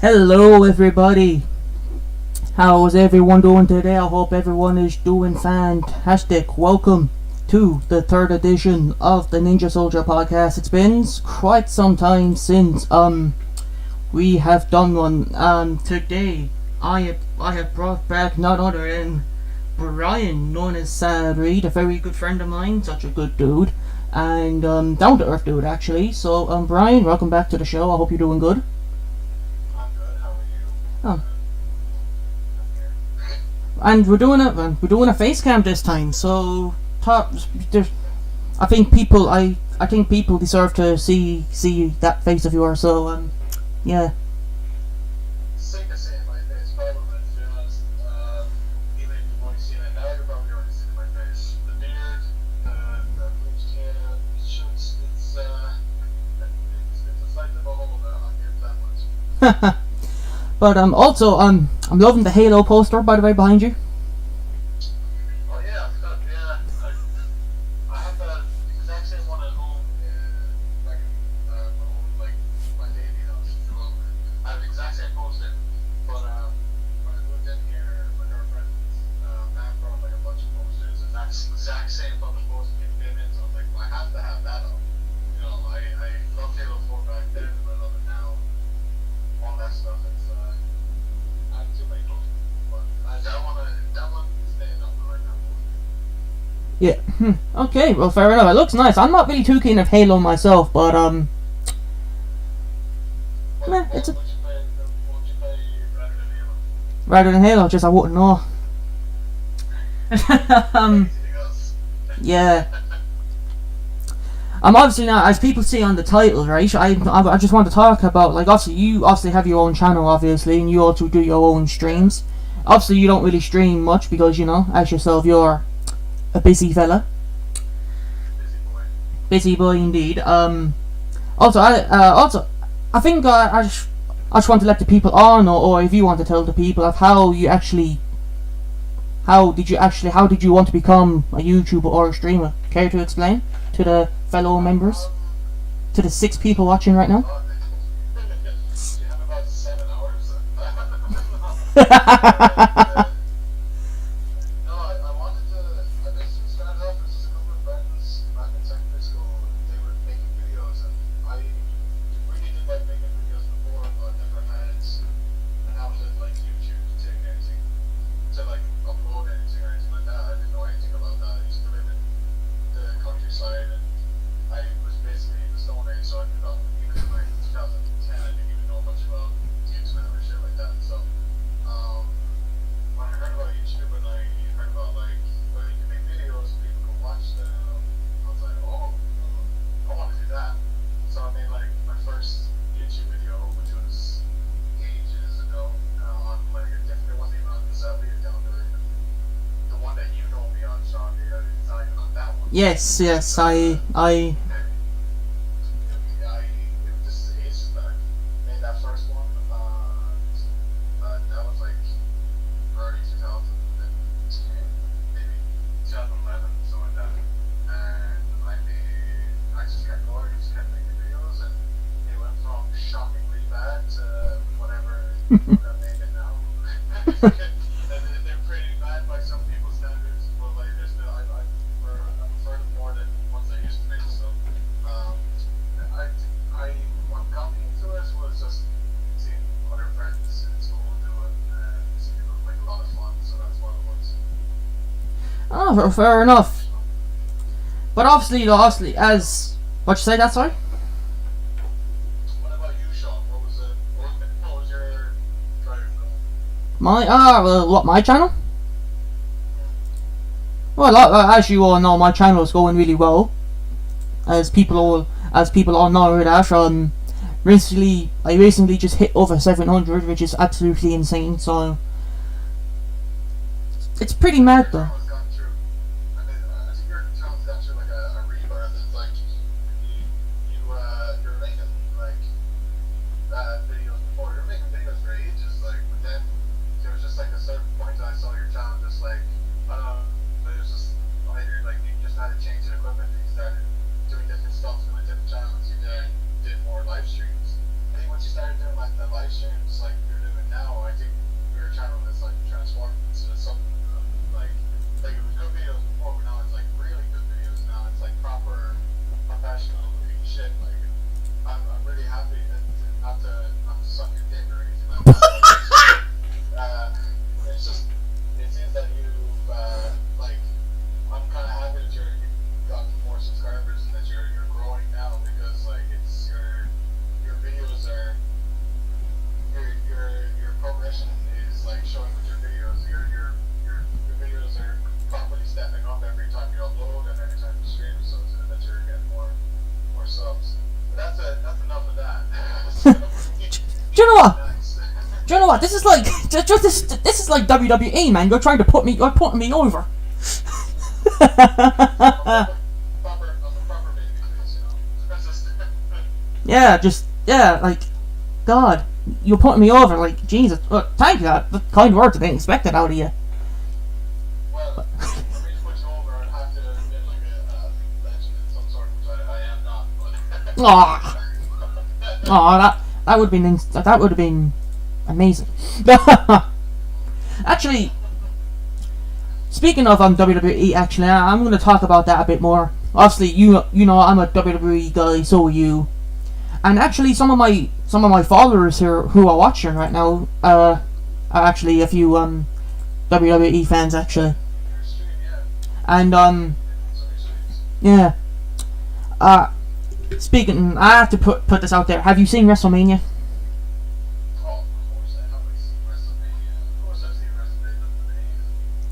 Hello everybody, how's everyone doing today? I hope everyone is doing fantastic. Welcome to the third edition of the NinjaSoldier podcast. It's been quite some time since we have done one. Today I have brought back none other than Brian, known as Reed, a very good friend of mine, such a good dude, and down to earth dude actually. So Brian, welcome back to the show. I hope you're doing good. I'm good. How are you? Oh. I'm here. And we're doing a face cam this time. So there's, I think people deserve to see that face of yours. So yeah. Sick of seeing my face, probably, to be honest. Even if you've only seen it now, you're probably already seeing my face. The beard, the bleached hair, it's just, it's a sight to behold, I'll give it that much. But also I'm loving the Halo poster, by the way, behind you. Oh yeah, yeah. I have the exact same one at home, back in my home, like my baby house. Well, I have the exact same poster, but when I moved in here, my girlfriend, Matt brought like a bunch of posters, and that's the exact same fucking poster came in. So I'm like, well, I have to have that up. I love Halo 4 back then, and I love it now. All that stuff. It's I have too many posters, but that one staying up right now. Yeah. Okay. Well, fair enough. It looks nice. I'm not really too keen of Halo myself, but it's a, What would you play rather than Halo? rather than Halo, just I wouldn't know. um. Anything else? Yeah. I'm obviously now, as people see on the title, right? I just want to talk about, like, obviously you obviously have your own channel, obviously, and you also do your own streams. Obviously you don't really stream much because, you know, as yourself, you're a busy fella, Busy boy. busy boy indeed. Also I think I just want to let the people on, or if you want to tell the people of how did you want to become a YouTuber or a streamer? Care to explain to the fellow members, to the 6 people watching right now? You have about 7 hours. No, I wanted to. I basically started off as just a couple of friends back in secondary school. They were making videos, and I really did like making videos before, but never had an outlet like YouTube to take anything, to like upload anything or anything like that. I didn't know anything about that. I used to live in the countryside, and I was basically in the Stone Age, so I grew up even in like 2010. I didn't even know much about the internet or shit like that. So when I heard about YouTube and I heard about like where you can make videos, people can watch them, I was like, oh, I want to do that. So I made like my first YouTube video, which was ages ago, on like a different. It wasn't even on the Zelly account or even the one that you know me on, Sean. It's not even on that one. Yes, I It was just ages back. Made that first one. That was like early 2010, maybe 2011, something like that. And I just kept going, just kept making videos, and it went from shockingly bad to whatever I'm making now. They're pretty bad by some people's standards, but like there's still I prefer them more than ones I used to make. So I what got me into it was just seeing other friends in school do it, and it looked like a lot of fun. So that's what it was. oh, fair enough. But obviously, as what you say, that sorry. What about you, Sean? What was it? What was your driving goal? My channel? Well, as you all know, my channel is going really well. As people all know that I recently just hit over 700, which is absolutely insane. So it's pretty mad though. Channel's gone through. I mean, I think your channel's gone through like a rebirth. It's like you're making like videos before. You're making videos for ages, like, but then there was just like a certain point that I saw your channel just like I don't know. It was just either like you just had to change the equipment. And you started doing different stuff with different channels. You did more live streams. I think once you started doing like the live streams, like what? This is like this is like WWE, man. You're you're putting me over. Yeah, like, God, you're putting me over, like, Jesus. Well, thank you, the kind words I didn't expect it out of you. Well, for me to put you over, I'd have to get like a legend in some sort, which I am not. But That would have been amazing. Actually, speaking of WWE, actually, I'm going to talk about that a bit more. Obviously, you know I'm a WWE guy, so are you. And actually, some of my followers here who are watching right now are actually a few WWE fans actually. And yeah. Speaking, I have to put this out there. Have you seen WrestleMania?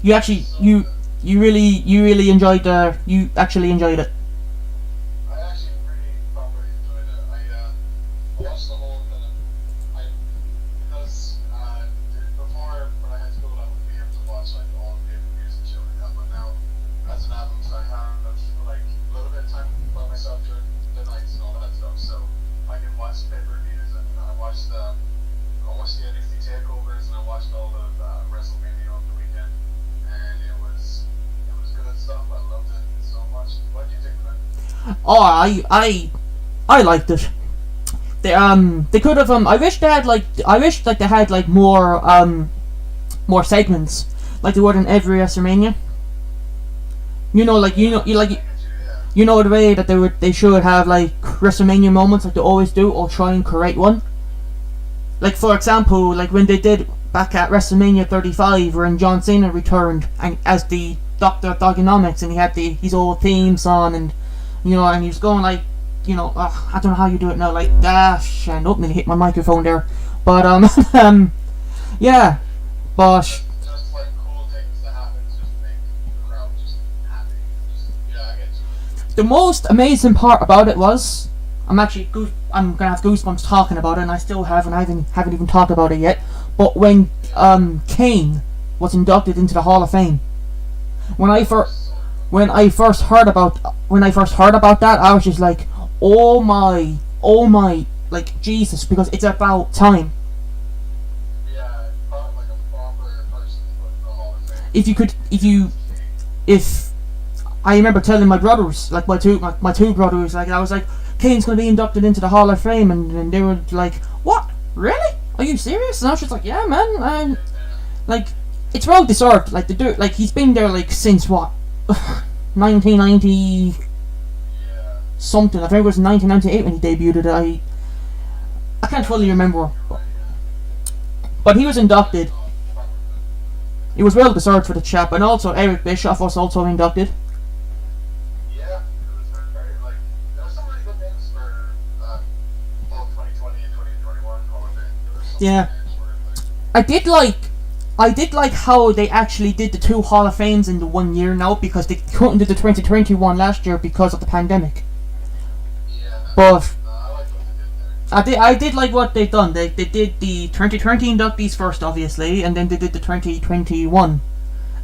You actually you really enjoyed you actually enjoyed it. I actually really properly enjoyed it. I watched the whole kind of because before when I had school I would be able to watch like all the pay-per-views and shit like that, but now as an adult I have like a little bit of time by myself during the nights and all that stuff, so I can watch pay-per-views and I watched the NXT takeovers and I watched all of WrestleMania over the weekend, and it was good stuff. I loved it so much. What did you think of it? Oh, I liked it. They could have I wish they had like more segments like they would in every WrestleMania. You know, like you know the way that they should have like WrestleMania moments like they always do, or try and create one. Like for example, like when they did back at WrestleMania 35, when John Cena returned and as the Doctor of Thuganomics, and he had his old theme song, and you know, and he was going like, you know, I don't know how you do it now, like dash, and nearly hit my microphone there, but yeah, but Just like cool things that happen to just make the crowd just happy. Yeah, I get you. the most amazing part about it was, I'm gonna have goosebumps talking about it, and I haven't even talked about it yet. But when Kane was inducted into the Hall of Fame, when I first heard about that, I was just like, oh my, like Jesus, because it's about time. Yeah, probably like a proper person put in the Hall of Fame. If I remember telling my brothers, like my two brothers, like I was like, Kane's gonna be inducted into the Hall of Fame, and they were like, what? Really? Are you serious? And I was just like, yeah, man. Like, it's well deserved. Like, like he's been there like since what, 1990 Yeah. something. I think it was 1998 when he debuted it. I can't fully remember, but he was inducted. It was well deserved for the chap, and also Eric Bischoff was also inducted. Yeah, it was very like there were some really good names for both 2020 and 2021 Hall of Fame. There were some Yeah. names where like I did like how they actually did the two Hall of Fames in the 1 year now, because they couldn't do the 2021 last year because of the pandemic. yeah. But I like what they did there. I did like what they've done. They did the 2020 inductees first, obviously, and then they did the 2021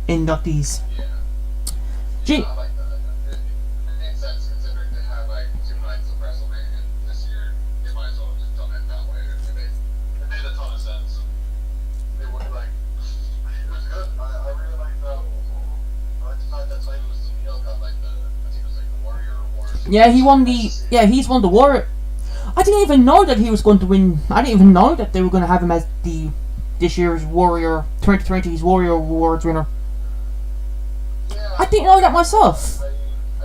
inductees. Yeah. Gee, I like that. It makes sense considering they had like 2 nights of WrestleMania this year. They might as well have just done it that way. It made a ton of sense. It would like it was good. I really liked I like the fact that Titus O'Neil got like I think it was like the Warrior Award. yeah, he's won the war. I didn't even know that he was going to win. I didn't even know that they were going to have him as this year's 2020's Warrior Awards winner. Yeah, I didn't know that myself. I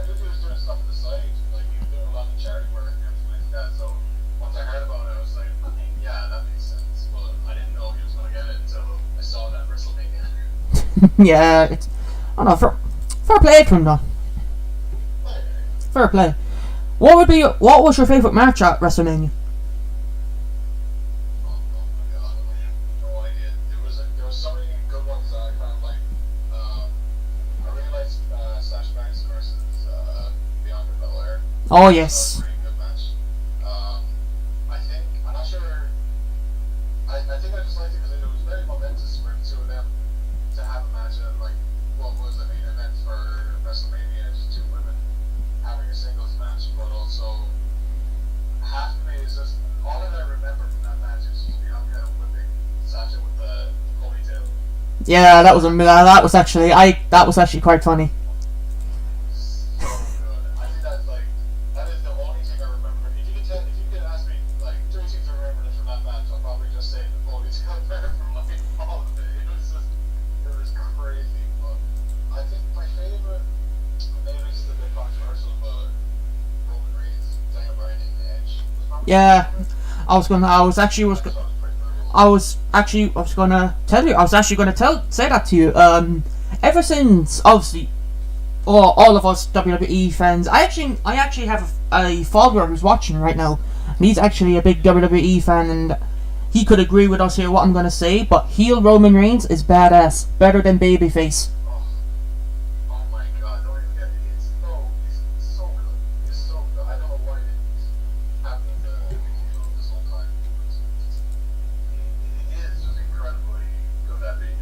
knew he was doing stuff on the side, like he was doing a lot of charity work and everything like that. So once I heard about it, I was like, I mean, yeah, that makes sense. But I didn't know he was going to get it until I saw that WrestleMania. Yeah, I don't know. Fair play to him though. Fair play. What was your favourite match at WrestleMania? Oh my god, I have no idea. There was so many good ones that I kind of like. I really liked Sasha Banks versus Bianca Belair. Oh That was yes. a pretty good match. I think I'm not sure. I think I just liked it because it Yeah, that was actually that was actually quite funny. So good. I think that's like that is the only thing I remember. If you could ask me like three things I remember from that match, I'll probably just say the ponytail there from like all of it. It was crazy. But I think my favorite, maybe this is a bit controversial, but Roman Reigns, Daniel Bryan, and Edge was probably Yeah, my favorite. I was actually was That was pretty brutal. I was gonna tell you. I was actually gonna say that to you. Ever since obviously all of us WWE fans, I actually have a follower who's watching right now, and he's actually a big WWE fan, and he could agree with us here. What I'm gonna say, but heel Roman Reigns is badass, better than babyface. Oh, oh my god, don't even get it. He's so good. He's so good. I don't know why he's happening to heel this whole time. He is just incredibly good at being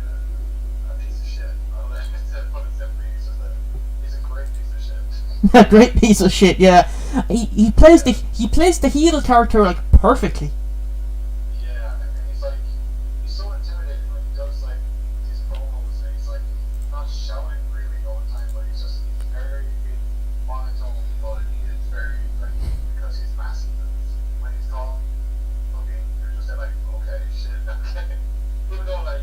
a piece of shit. To put it simply, he's a great piece of shit. A great piece of shit. Yeah, he plays the heel character like perfectly. Yeah, and he's so intimidating when he does like these promos, and he's like not shouting really all the time, but he's very monotone, but he is very like because he's massive. When he's talking, you're just like, okay, shit, okay. Even though like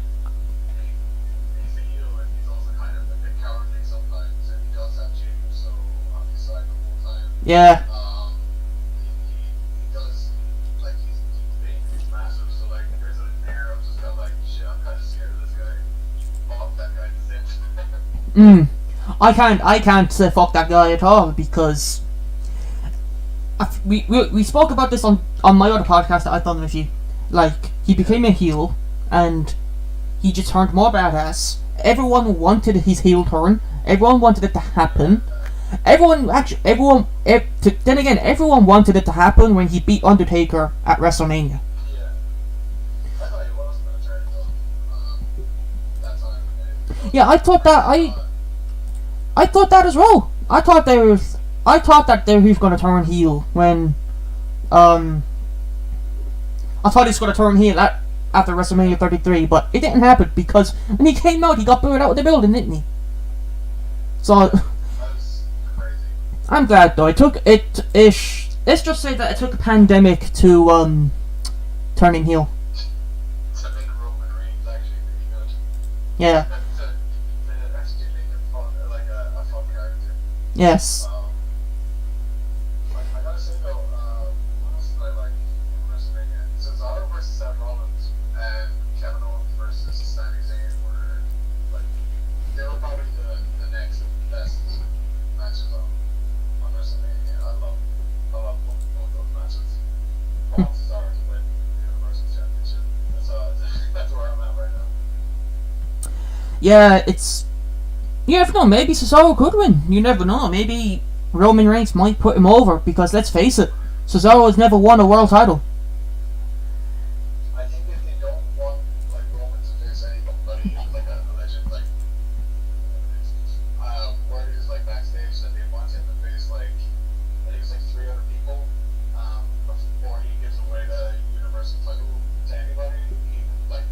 he's a heel and he's also kind of a bit cowardly sometimes, and he does have James so on his side the whole time. Yeah, He does like he's big, he's massive, so like there's an air of just kind of like shit. I'm kind of scared of this guy. Fuck that guy. I can't say fuck that guy at all because we spoke about this on my other podcast that I've done with you. Like he became a heel and he just turned more badass. Everyone wanted his heel turn. Everyone wanted it to happen. Everyone wanted it to happen when he beat Undertaker at WrestleMania. Yeah, I thought he was gonna turn though. That time. Yeah, I thought that as well. I thought that he was gonna turn heel when I thought he was gonna turn heel after WrestleMania 33, but it didn't happen because when he came out, he got booed out of the building, didn't he? So That was crazy. I'm glad though. It took it ish. Let's just say that it took a pandemic to turn him heel. To make Roman Reigns actually really good. Yeah. To actually make him fun, like a fun character. Yes. I gotta say though, what else did I like in WrestleMania? Cesaro versus Seth Rollins and Kevin Owens versus Sami Zayn were like they were probably the next best matches on WrestleMania. I love both those matches. I want Cesaro to win the Universal Championship. That's where I'm at right now. Yeah, it's. You never know. Maybe Cesaro could win. You never know. Maybe Roman Reigns might put him over because let's face it, Cesaro has never won a world title. I think if they don't want like Roman to face anybody like a legend like word is like backstage that they want him to face like I think it's like 300 people before he gives away the universal title to anybody. Like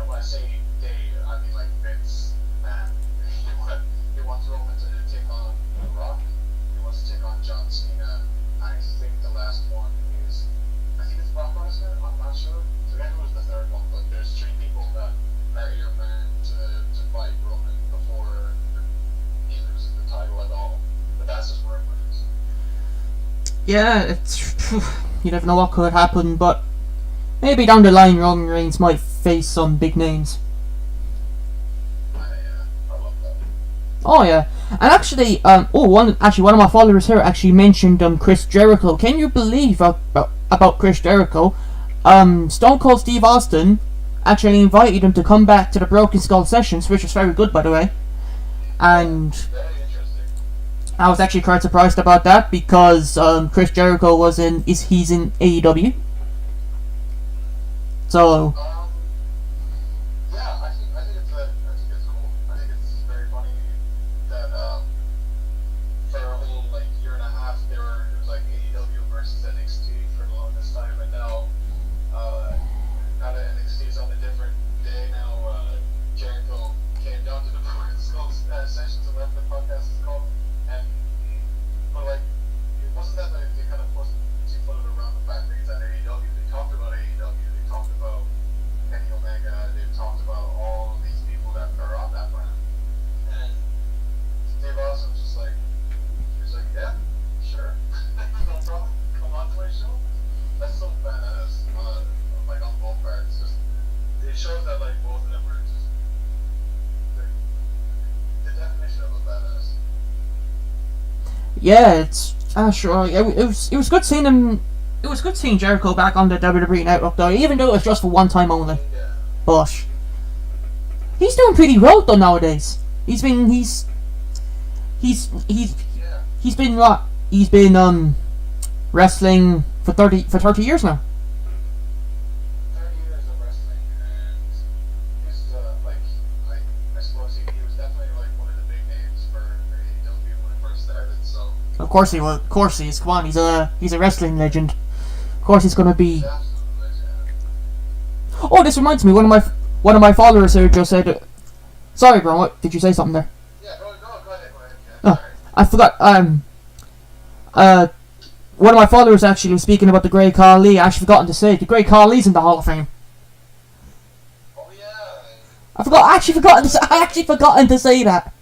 when I say they, I mean like Vince man. He wants Roman to take on The Rock. He wants to take on John Cena. I think the last one is I think it's Brock Lesnar. I'm not sure. So that was the third one, but there's 3 people that are earmarked to fight Roman before he loses the title at all. But that's just rumors. Yeah, it's. You never know what could happen, but maybe down the line Roman Reigns might face some big names. I love that. Oh yeah, and actually, one of my followers here actually mentioned Chris Jericho. Can you believe about Chris Jericho? Stone Cold Steve Austin actually invited him to come back to the Broken Skull sessions, which was very good, by the way. And Very interesting. I was actually quite surprised about that because Chris Jericho he's in AEW. So Yeah, I think it's cool. I think it's very funny that for a whole like year and a half it was like AEW versus NXT for the longest time, and now that NXT is on a different day now, Jericho Yeah, it's sure. It was good seeing him. It was good seeing Jericho back on the WWE Network though, even though it was just for one time only. Yeah. But he's doing pretty well though nowadays. He's Yeah. he's been what? He's been wrestling for 30 years now. 30 years of wrestling, and he's I suppose he was definitely like one of the big names for AEW when it first started. So Of course he will. Of course he is. Come on, he's a wrestling legend. Of course he's gonna be. he's absolutely legend. Oh, this reminds me. One of my followers here just said. Sorry, bro. What did you say something there? Yeah, go ahead. Yeah, Oh, sorry. I forgot. One of my followers actually was speaking about the Great Khali. I actually forgotten to say the Great Khali's in the Hall of Fame. Oh yeah. I actually forgotten to say that.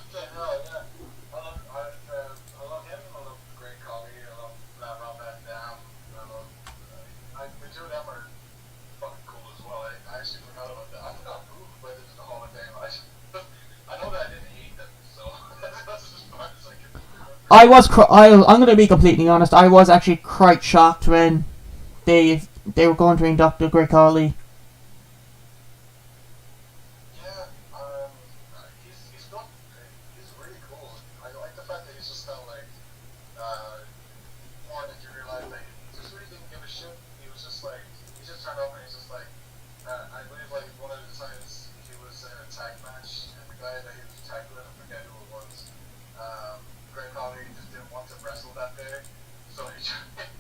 Okay, no, yeah. I love him. I love Great Khali. I love Rob Van Dam. The two of them are fucking cool as well. I actually forgot about that. I forgot who went into the Hall of Fame. I know that I didn't hate them, so that's as far as I can remember. I'm gonna be completely honest. I was actually quite shocked when they were going to induct the Great Khali. Yeah, he's not. He's really cool. I like the fact that he's just kind of like, one, if you realize that he just really didn't give a shit. He just turned up and he's just like, I believe like one of the times he was in a tag match and the guy that he was tagged with, I forget who it was, Great Khali just didn't want to wrestle that day, so he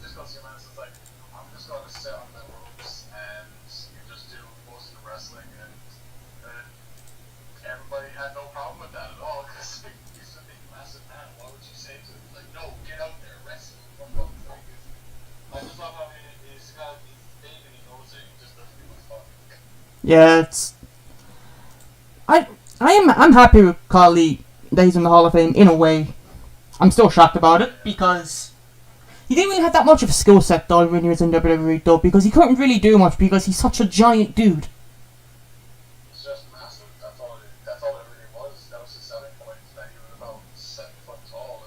just goes to him and says like, I'm just going to sit on the ropes and you just do most of the wrestling, and everybody had no problem with that at all because he's a big massive man. Why would you say to him like, no, get out there, wrestle? I just love how he's big and he knows it. He just doesn't give a fuck. Yeah, it's. I'm happy with Khali that he's in the Hall of Fame in a way. I'm still shocked about it because he didn't really have that much of a skill set though when he was in WWE though, because he couldn't really do much because he's such a giant dude. He's just massive. That's all it really was. That was his selling point. That he was about 7 foot tall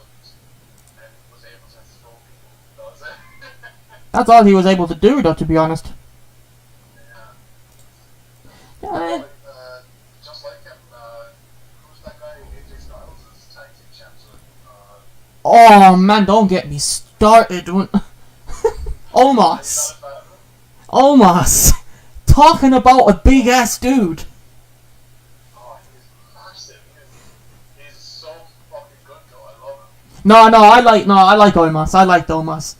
and was able to throw people. That was it. That's all he was able to do though, to be honest. Yeah. Yeah, Just like him, who's that guy? AJ Styles is tag team champs with. oh man, don't get me started. You're Omos. not a fan of him? Omos. Talking about a big ass dude. Oh, he's massive. He's so fucking good though. I love him. I like Omos. I like Omos.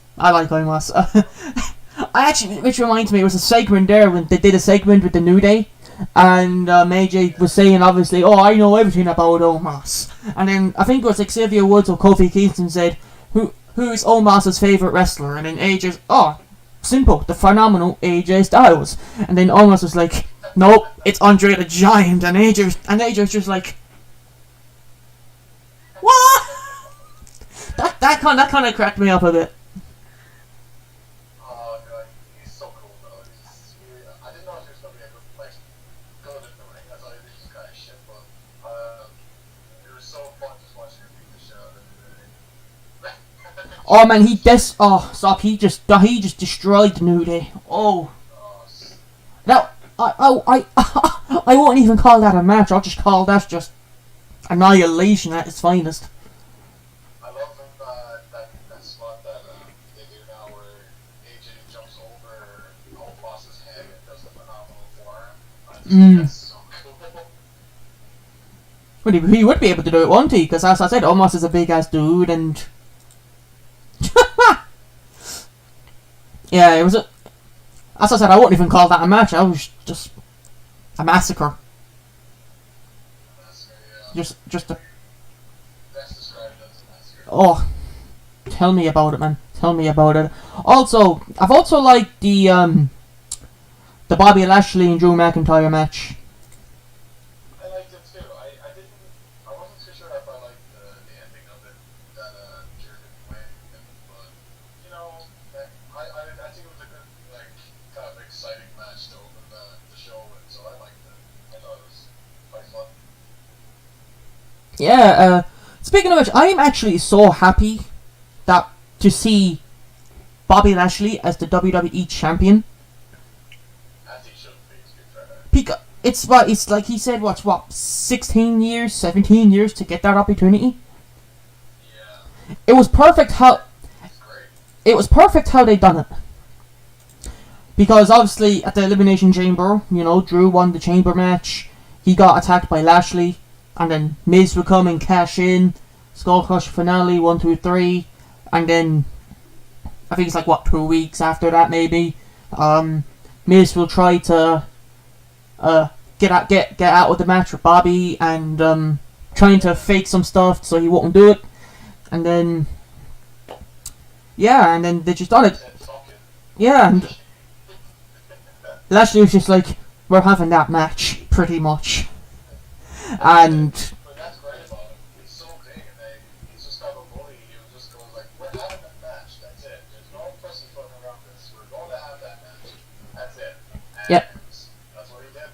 I actually, which reminds me, it was a segment there when they did a segment with the New Day, and AJ was saying obviously, oh, I know everything about Omos, and then I think it was Xavier Woods or Kofi Kingston said, who's Omos's favorite wrestler, and then AJ, oh, simple, the phenomenal AJ Styles, and then Omos was like, nope, it's Andre the Giant, and AJ was just like, what? That kind of cracked me up a bit. Oh, God, he's so cool though. I didn't know if he was gonna be a good in the ring. I thought he was just kind of shit, but it was so fun just watching him beat the shit out of everybody. Oh man, he just destroyed the New Day. Oh, now I won't even call that a match. I'll just call that just annihilation at its finest. I love that spot that they do now where AJ jumps over Omos's head and does the phenomenal forearm. That's so cool. Well, he would be able to do it, won't he? Because as I said, Omos is a big ass dude, and yeah, it was a. As I said, I wouldn't even call that a match. I was just a massacre. Just a. That's described as a massacre. Oh, tell me about it, man. Tell me about it. Also, I've also liked the Bobby Lashley and Drew McIntyre match. I liked it too. I wasn't too sure if I liked the ending of it, that Drew didn't win, but you know, I think it was a good, like, kind of exciting match to open the show with, so I liked it. I thought it was quite fun. Yeah, Speaking of which, I am actually so happy that to see Bobby Lashley as the WWE champion. As he should be, to be fair. Because it's like he said, what 16 years, 17 years to get that opportunity. Yeah. It was perfect how It's great. it was perfect how they done it. Because obviously at the Elimination Chamber, you know, Drew won the Chamber match. He got attacked by Lashley, and then Miz would come and cash in. Skull Crusher finale 1, 2, 3, and then I think it's like 2 weeks after that maybe. Miz will try to get out of the match with Bobby and trying to fake some stuff so he won't do it, and then they just done it. Yeah, and Lashley was just like, we're having that match, pretty much. And But that's great about him. He's so big and he's just kind of a bully. He just goes like, we're having a match, that's it. There's no pussyfooting around this. We're going to have that match. That's it. And Yep. that's what he did.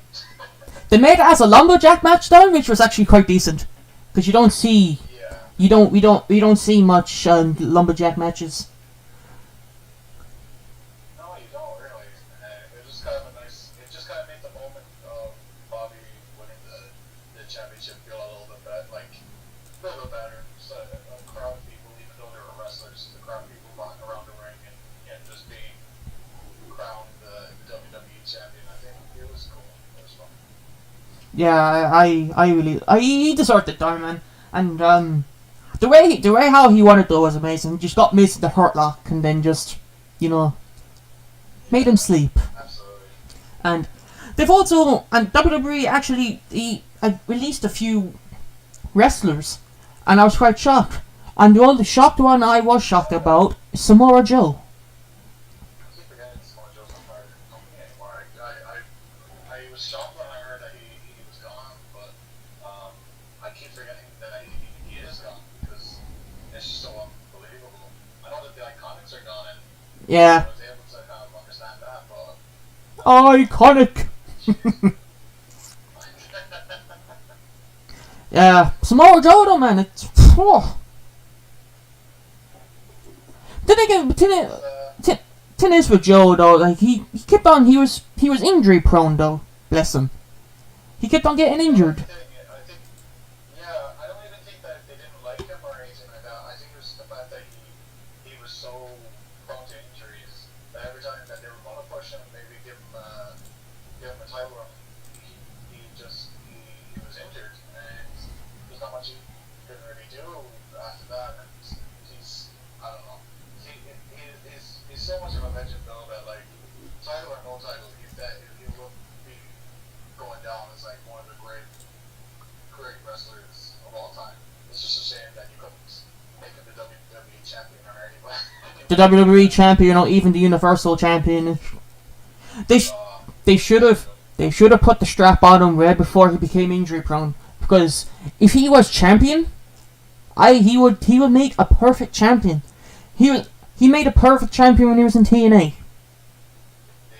they made it as a lumberjack match though, which was actually quite decent. Because you don't see Yeah. we don't see much lumberjack matches. No, you don't really. It just kind of a nice. It just kind of made the moment of Bobby winning the championship feel a little bit better, a little bit better. So a crowd of people, even though they were wrestlers, the crowd of people walking around the ring and just being crowned the WWE champion. I think it was cool. It was fun. Yeah, he deserved it, though, man. And the way how he won it though was amazing. Just got Miz in the Hurt Lock and then just, you know, made him sleep. Absolutely. And they've also, and WWE actually released a few wrestlers, and I was quite shocked. And the only shocked one I was shocked about is Samoa Joe. I keep forgetting Samoa Joe's not part of the company anymore. I was shocked when I heard that he was gone, but I keep forgetting that he is gone because it's just so unbelievable. I know that the Iconics are gone, and Yeah, I was able to kind of understand that, but iconic. Yeah, Samoa Joe though, man, it's. Then again, tin is with Joe though. Like he kept on. He was injury prone though. Bless him. He kept on getting injured. I think, yeah, I don't even think that they didn't like him or anything like that. I think it was the fact that he was so prone to injuries that every time that they were going to push him, maybe give him a title run, he was injured, and there's not much he could really do after that. And I don't know, he's so much of a legend though that like title or no title, he will be going down as like one of the great wrestlers of all time. It's just a shame that you couldn't make him the WWE champion or anybody. The WWE champion or even the Universal champion. They should have put the strap on him right before he became injury prone. Because if he was champion, he would make a perfect champion. He made a perfect champion when he was in TNA.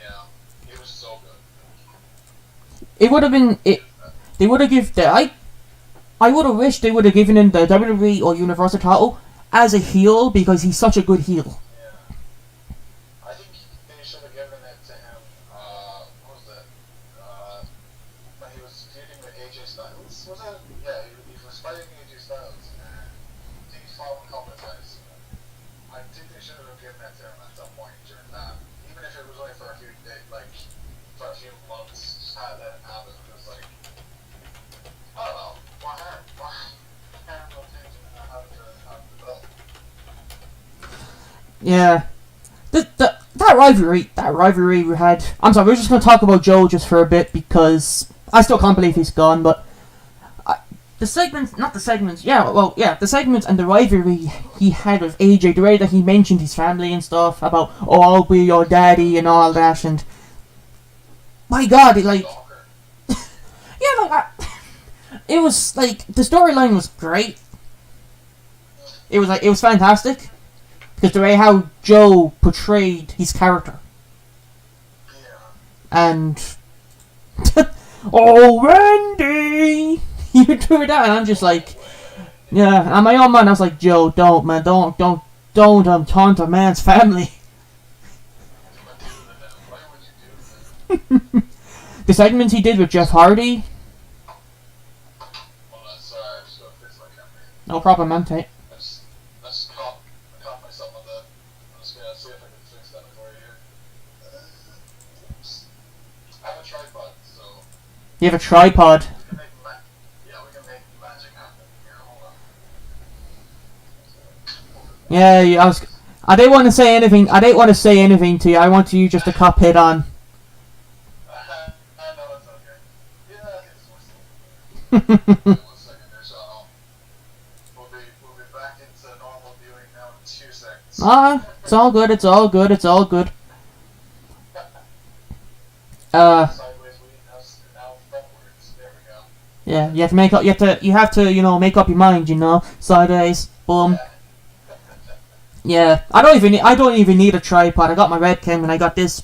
Yeah, he was so good. It would have been it. They would have given I would have wished they would have given him the WWE or Universal title as a heel because he's such a good heel. Yeah. I think they should have given it to him, what was that? When he was feuding with AJ Styles? Was that? Yeah, he was fighting AJ Styles, and I think he fought him a couple of times. I think they should have given that to him at some point during that. Even if it was only for a few days, like, for a few months, just have that happen, because, like, I don't know, why have rotation and how to build? Yeah. That rivalry we had. I'm sorry, we're just going to talk about Joe just for a bit because I still can't believe he's gone. But the segments and the rivalry he had with AJ, the way that he mentioned his family and stuff about, oh, I'll be your daddy and all that, and my God, it like, yeah, like it was like the storyline was great. It was fantastic. Because the way how Joe portrayed his character. Yeah. And oh, Randy, you do that, and I'm just like, Yeah, and my own man, I was like, Joe, don't, man, don't taunt a man's family. Why would you do that? The segments he did with Jeff Hardy, Well, that's sorry, I just got fixed my camera. no problem, man. I just caught myself on that. I'm just gonna see if I can fix that for you here. Oops. I have a tripod, so You have a tripod. we can make magic happen here. Hold on. Yeah, I didn't want to say anything. I didn't want to say anything to you. I want you just to cop hit on. I know it's okay. Yeah, it's worse. 1 second there, so we'll be back into normal viewing now in 2 seconds. It's all good. It's all good. It's all good. Sideways we now frontwards. There we go. Yeah, you have to make up. You have to make up your mind. Sideways. Boom. Yeah, I don't even need a tripod. I got my webcam and I got this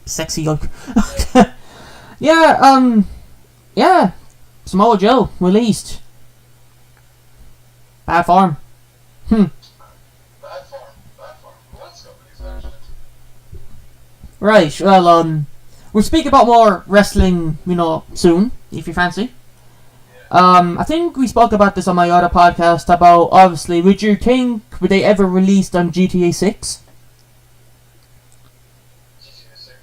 sexy look. Yeah, Samoa Joe released. Bad form. Bad form. Let's go with these actions. Right. Well, we'll speak about more wrestling, soon, if you fancy. I think we spoke about this on my other podcast about, obviously, would they ever released on GTA 6? GTA 6.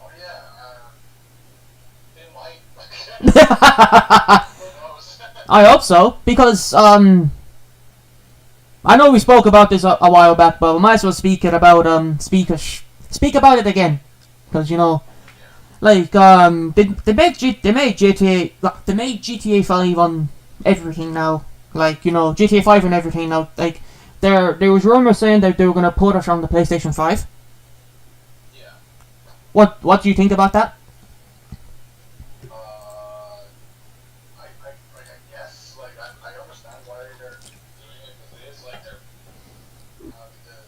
Oh yeah. It might. Who knows? I hope so, because, I know we spoke about this a while back, but we might as well speak about it again. Because, like, they made GTA 5 on everything now. Like, GTA 5 and everything now. Like, there was rumors saying that they were gonna put it on the PlayStation 5. Yeah. What do you think about that? I guess, like, I understand why they're doing it, because it is, like, they're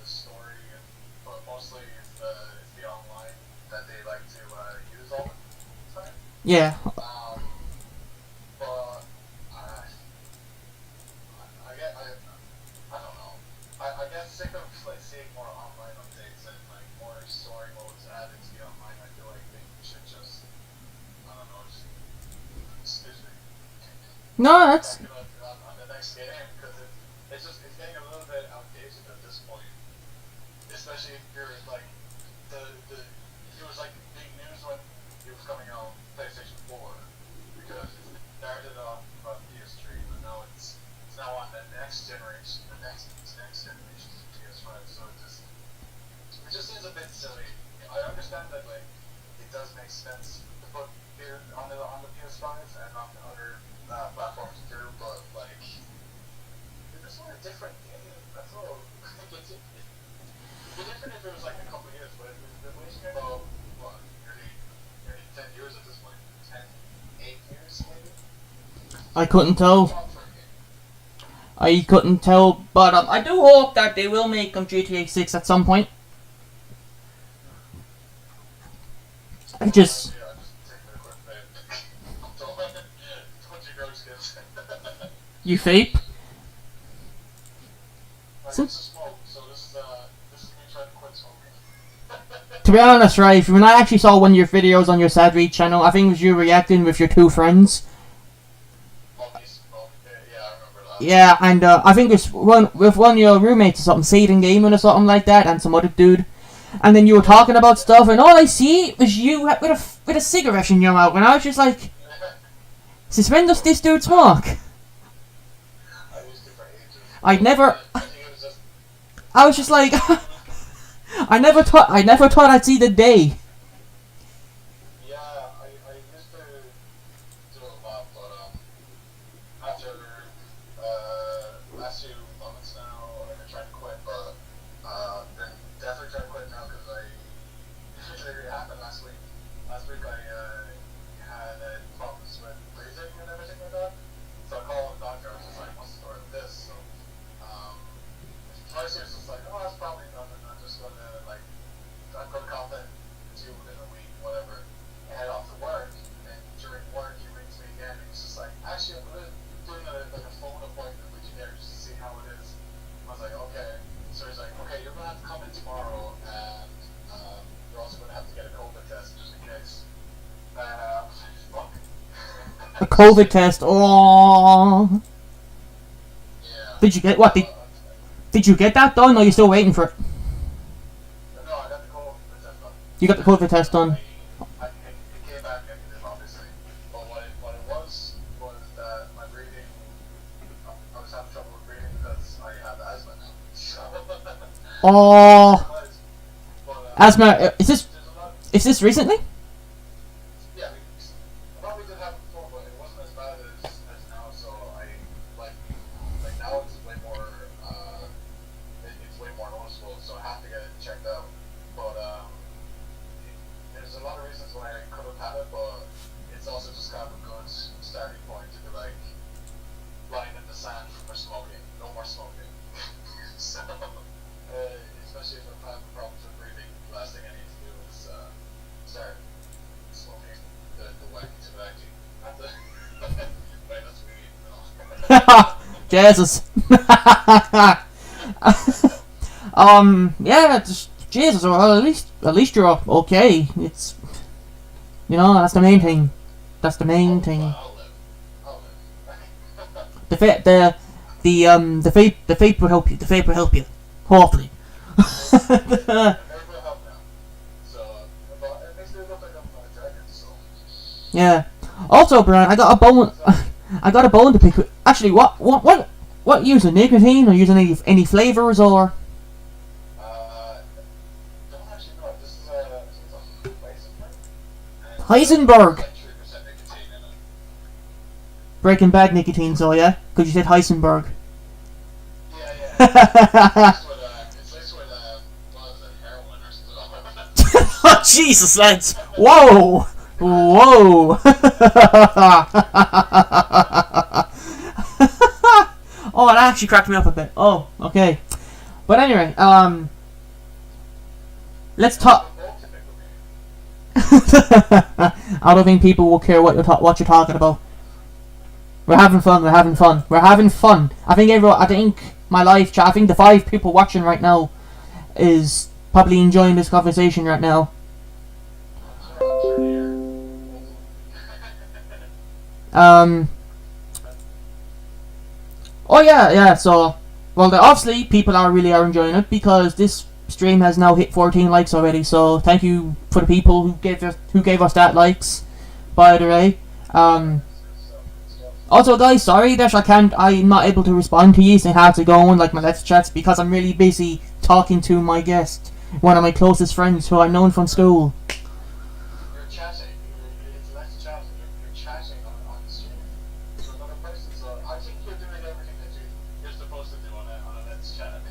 the story, but mostly it's the online that they like to use all the time. Yeah. But I don't know. I get sick of like seeing more online updates and like more story modes added to the online. I feel like they should just I don't know, just excuse me. No, that's On the next game because it's getting a little bit outdated at this point. Especially if you're like it was like big news when it was coming out on PlayStation 4 because it started on PS3, but now it's now on the next generation, the next generation of PS5. So it just seems a bit silly. I understand that like it does make sense to put it on the PS5 and on the other platforms too, but like they just want a different game. That's all. It'd be different if it was like a couple years, but if it's been waiting about what, nearly 10 years at this point, 8 years maybe. I couldn't tell. Long for a game. I couldn't tell, but I do hope that they will make GTA 6 at some point. I just Yeah, I'm just taking a quick bit. Don't you go, Skips. you vape. I used to smoke, so this is me trying to quit smoking. To be honest, right, when I actually saw one of your videos on your Sad Read channel, I think it was you reacting with your two friends. Oh, me smoke. Yeah, I remember that. Yeah, and I think it's with one of your roommates or something, Satan Gaming or something like that, and some other dude. And then you were talking about stuff, and all I see was you with a cigarette in your mouth, and I was just like, since when does this dude smoke? I used to for ages. I'd never. I think it was just I was just like, I never thought I'd see the day. yeah, I used to do a lot, but after last few months now, I've been trying to quit, but then definitely trying to quit now because it happened last week. Last week I had problems with breathing and everything like that. So I called the doctor. I was just like, "What's the story with this?" So first he was just like, "Oh, that's probably nothing. I'm just gonna call it to you within a week, whatever." I head off to work, and then during work he rings me again, and he's just like, "Actually, I'm doing a phone appointment with generic A COVID test. Oh. Yeah. Did you get what? Did you get that done, or are you still waiting for it? No, I got the COVID test done. You got the COVID test done. It came back negative, obviously. But what it was that my breathing, I was having trouble with breathing because I have asthma now. So, Oh. but, Asthma. Is there's a lot. this recently? Yeah, I probably did have it before, but it wasn't as bad as now. So I like now it's way more it's way more noticeable. So I have to get it checked out. But there's a lot of reasons why I could have had it, but it's also just kind of a good starting point to be like lying in the sand for smoking. No more smoking. So especially if I'm having problems with breathing, the last thing I need to do is start smoking the wacky tobacco. Not the wait, that's weed. No. Jesus. Yeah, just Jesus. Well, at least you're okay. It's, that's the main thing. That's the main thing. I'll live. I'll live. The vape will help you. The vape will help you. Hopefully. Maybe it'll help now. So, but it makes me look like I'm a dragon. So. Yeah. Also, Brian, I got a bone to pick with. Actually, what using nicotine or using any flavors or? Don't actually know. This is a Heisenberg. Heisenberg. Like 3% nicotine in it. Breaking Bad nicotine, so yeah, because you said Heisenberg. Yeah. It's laced with what is it, heroin or something. Oh, Jesus, lads! Whoa! Whoa! Oh, that actually cracked me up a bit. Oh, okay. But anyway, let's talk. I don't think people will care what you're talking about. We're having fun. I think my live chat. I think the 5 people watching right now is probably enjoying this conversation right now. Oh yeah. So, well, obviously people are enjoying it because this stream has now hit 14 likes already. So thank you for the people who gave us that likes. By the way, also guys, sorry that I'm not able to respond to you and how to go on like my let's chats because I'm really busy talking to my guest, one of my closest friends who I've known from school. You're chatting. It's less chat. You're chatting on the stream to another person. So I think you're doing everything that you're supposed to do on a let's chat.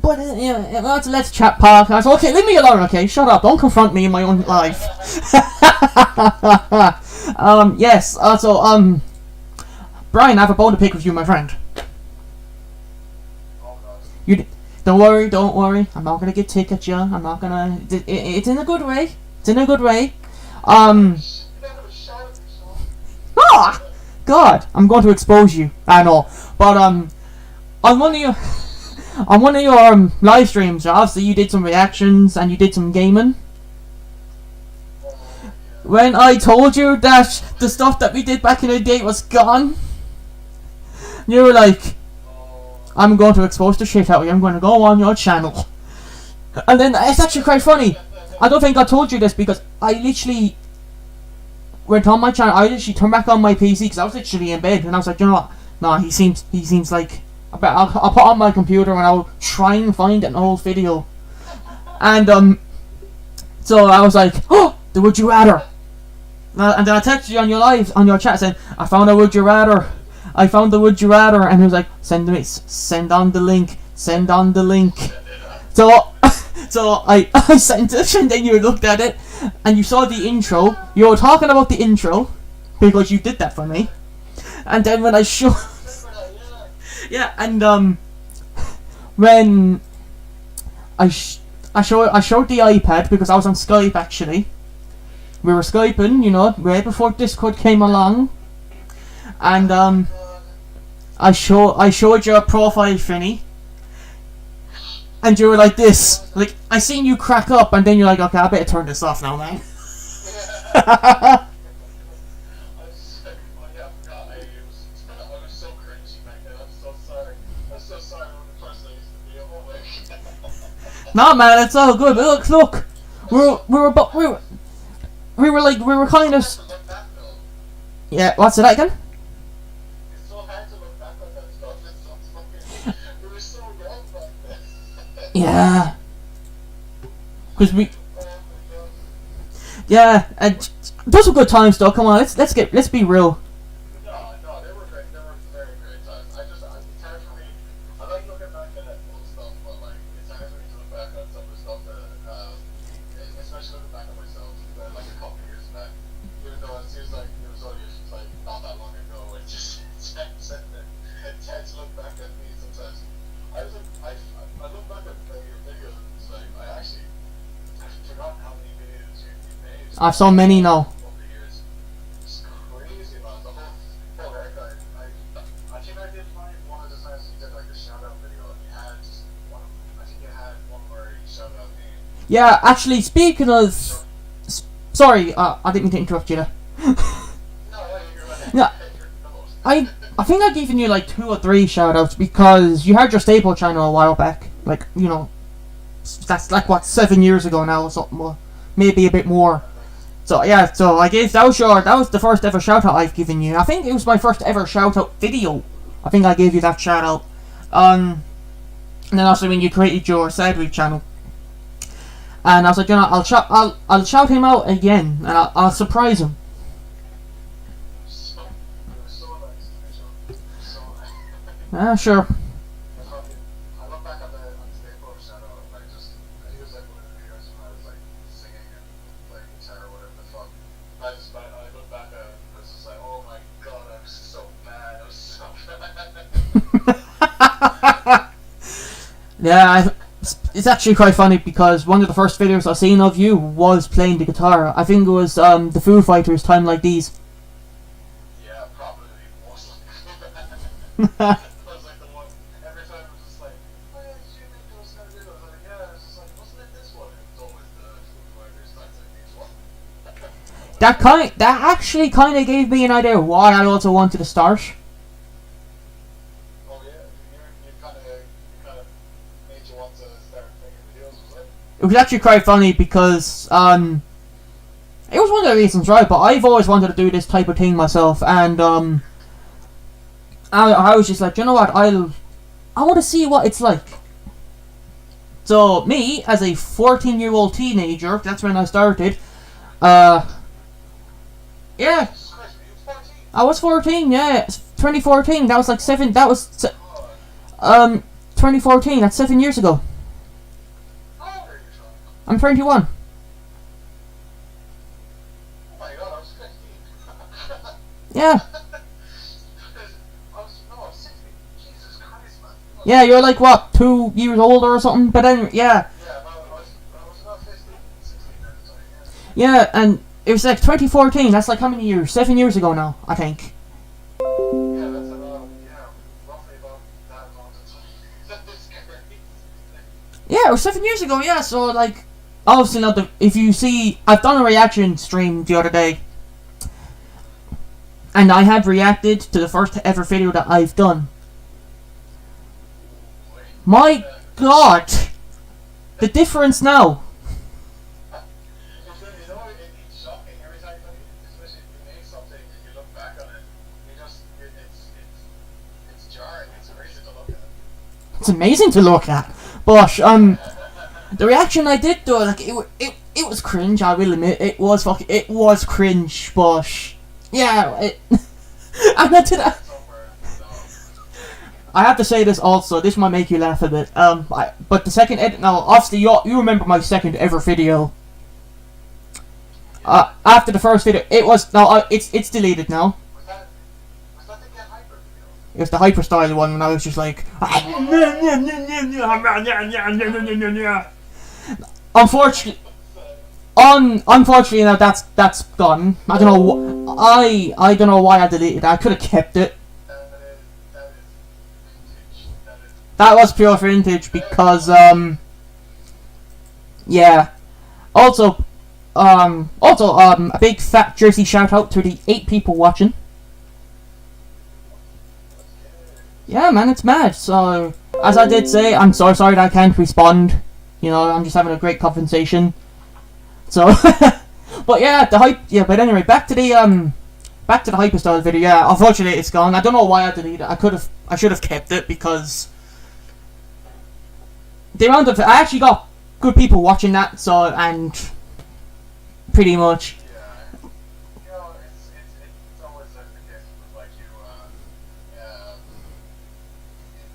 But it's a let's chat podcast. Okay, leave me alone. Okay, shut up. Don't confront me in my own life. Yes. Also, Brian, I have a bone to pick with you, my friend. Oh God. You don't worry. I'm not gonna get tick at you. I'm not gonna. It's in a good way. You're not gonna shout at me, Sean. Ah, God, I'm going to expose you. I know, but on one of your live streams, obviously you did some reactions and you did some gaming. When I told you that the stuff that we did back in the day was gone, you were like, I'm going to expose the shit out of you. I'm going to go on your channel. And then it's actually quite funny. I don't think I told you this because I literally went on my channel. I literally turned back on my PC because I was literally in bed and I was like, you know what? No, he seems like. I'll put on my computer and I'll try and find an old video. And so I was like, oh, the would you rather. And then I texted you on your chat saying, I found a would you rather. I found the would you rather, and he was like, send on the link. So I sent it, and then you looked at it, and you saw the intro. You were talking about the intro because you did that for me, and then when I showed, yeah, and when I showed the iPad because I was on Skype actually. We were Skyping, right before Discord came along, and I showed you a profile, Finny, and you were like this, like I seen you crack up, and then you're like, okay, I better turn this off now, man. No, man, it's all good. Look. We were kind of. Look back though. Yeah, what's that again? It's so hard to look back on that stuff. It's so fucking. We were so young back then. Yeah. Because we. Oh my god. Yeah, and those were good times, though. Come on, let's be real. No, they were great. They were very great times. It's hard for me. I like looking back at old stuff, but like it's hard for me to look back on some of the stuff that, especially looking back at myself, like a couple of years back. Even though it seems like it was only like not that long ago, it's hard to look back at me sometimes. I look back at your videos. It's like I've forgotten how many videos you made. I've so many now. Over the years. It's crazy, man. The whole archive. I think I did find one of the times you did like a shout out video and you had just one. I think you had one where you shouted out me. Yeah, actually, speaking of. Sorry, I didn't mean to interrupt you there. No, you're right. Yeah. You're the host. I think I've given you like 2 or 3 shoutouts because you had your staple channel a while back. Like, you know, that's like what 7 years ago now or something, or maybe a bit more. So yeah, so I guess that was the first ever shout out I've given you. I think it was my first ever shout out video. I think I gave you that shout out. And then also when you created your Sadweek channel. And I was like, you know, I'll shout him out again and I'll surprise him. It was so nice. It was so nice. Ah, sure. I look back on the staple shout out and it was like one of the videos when I was like singing and playing guitar or whatever the fuck. I look back at it and it's just like, oh my god, I was so bad. I was so bad. Yeah, it's actually quite funny because one of the first videos I seen of you was playing the guitar. I think it was the Foo Fighters' Time Like These. Yeah, probably most likely. That was like the one. Every time it was just like, oh yeah, did you make those kind of videos? I was like, yeah. It's just like, wasn't it this one? It was always the Foo Fighters Time Like These one. That actually kind of gave me an idea of what I also wanted to start. Oh yeah, you kind of made you want to start making videos, was it? It was actually quite funny because it was one of the reasons, right? But I've always wanted to do this type of thing myself, and I was just like, you know what? I want to see what it's like. So me, as a 14-year-old teenager, that's when I started. Yeah, Jesus Christ, you 14? I was 14. Yeah, 2014. That was like 7. That was 2014. That's 7 years ago. How old are you, Sean? I'm 21. Oh my god, I was 15. Yeah. I was 16. Jesus Christ, man. Yeah, you're like what, 2 years older or something. But then, yeah, Yeah, I was about 15, 16 at the time, yeah, and it was like 2014. That's like how many years? 7 years ago now, I think. Yeah, that's about, roughly about that amount of time. That's crazy. Yeah, it was 7 years ago. Yeah, so like, obviously not if you see, I've done a reaction stream the other day, and I had reacted to the first ever video that I've done. My God, the difference now. It's shocking every time, especially if you make something and you look back on it, it's jarring, it's crazy to look at. It's amazing to look at, but the reaction I did though, like it was cringe. I will admit it was cringe, but yeah, and I did. I have to say this also. This might make you laugh a bit. But the second edit now, obviously you remember my second ever video. After the first video, it was now it's deleted now. Was that the Get Hyper video? It was the hyper style one when I was just like. Unfortunately, unfortunately now that's gone. I don't know. I don't know why I deleted it. I could have kept it. That is vintage. That was pure vintage because yeah. Also a big fat Jersey shout out to the 8 people watching. Yeah, man, it's mad. So as I did say, I'm so sorry that I can't respond You know, I'm just having a great conversation. So, but yeah, the hype. Yeah, but anyway, back to the hyperstyle video. Yeah, unfortunately, it's gone. I don't know why I deleted it. I should have kept it because the amount of I actually got good people watching that. So and pretty much. You know, it's always the case with like you, it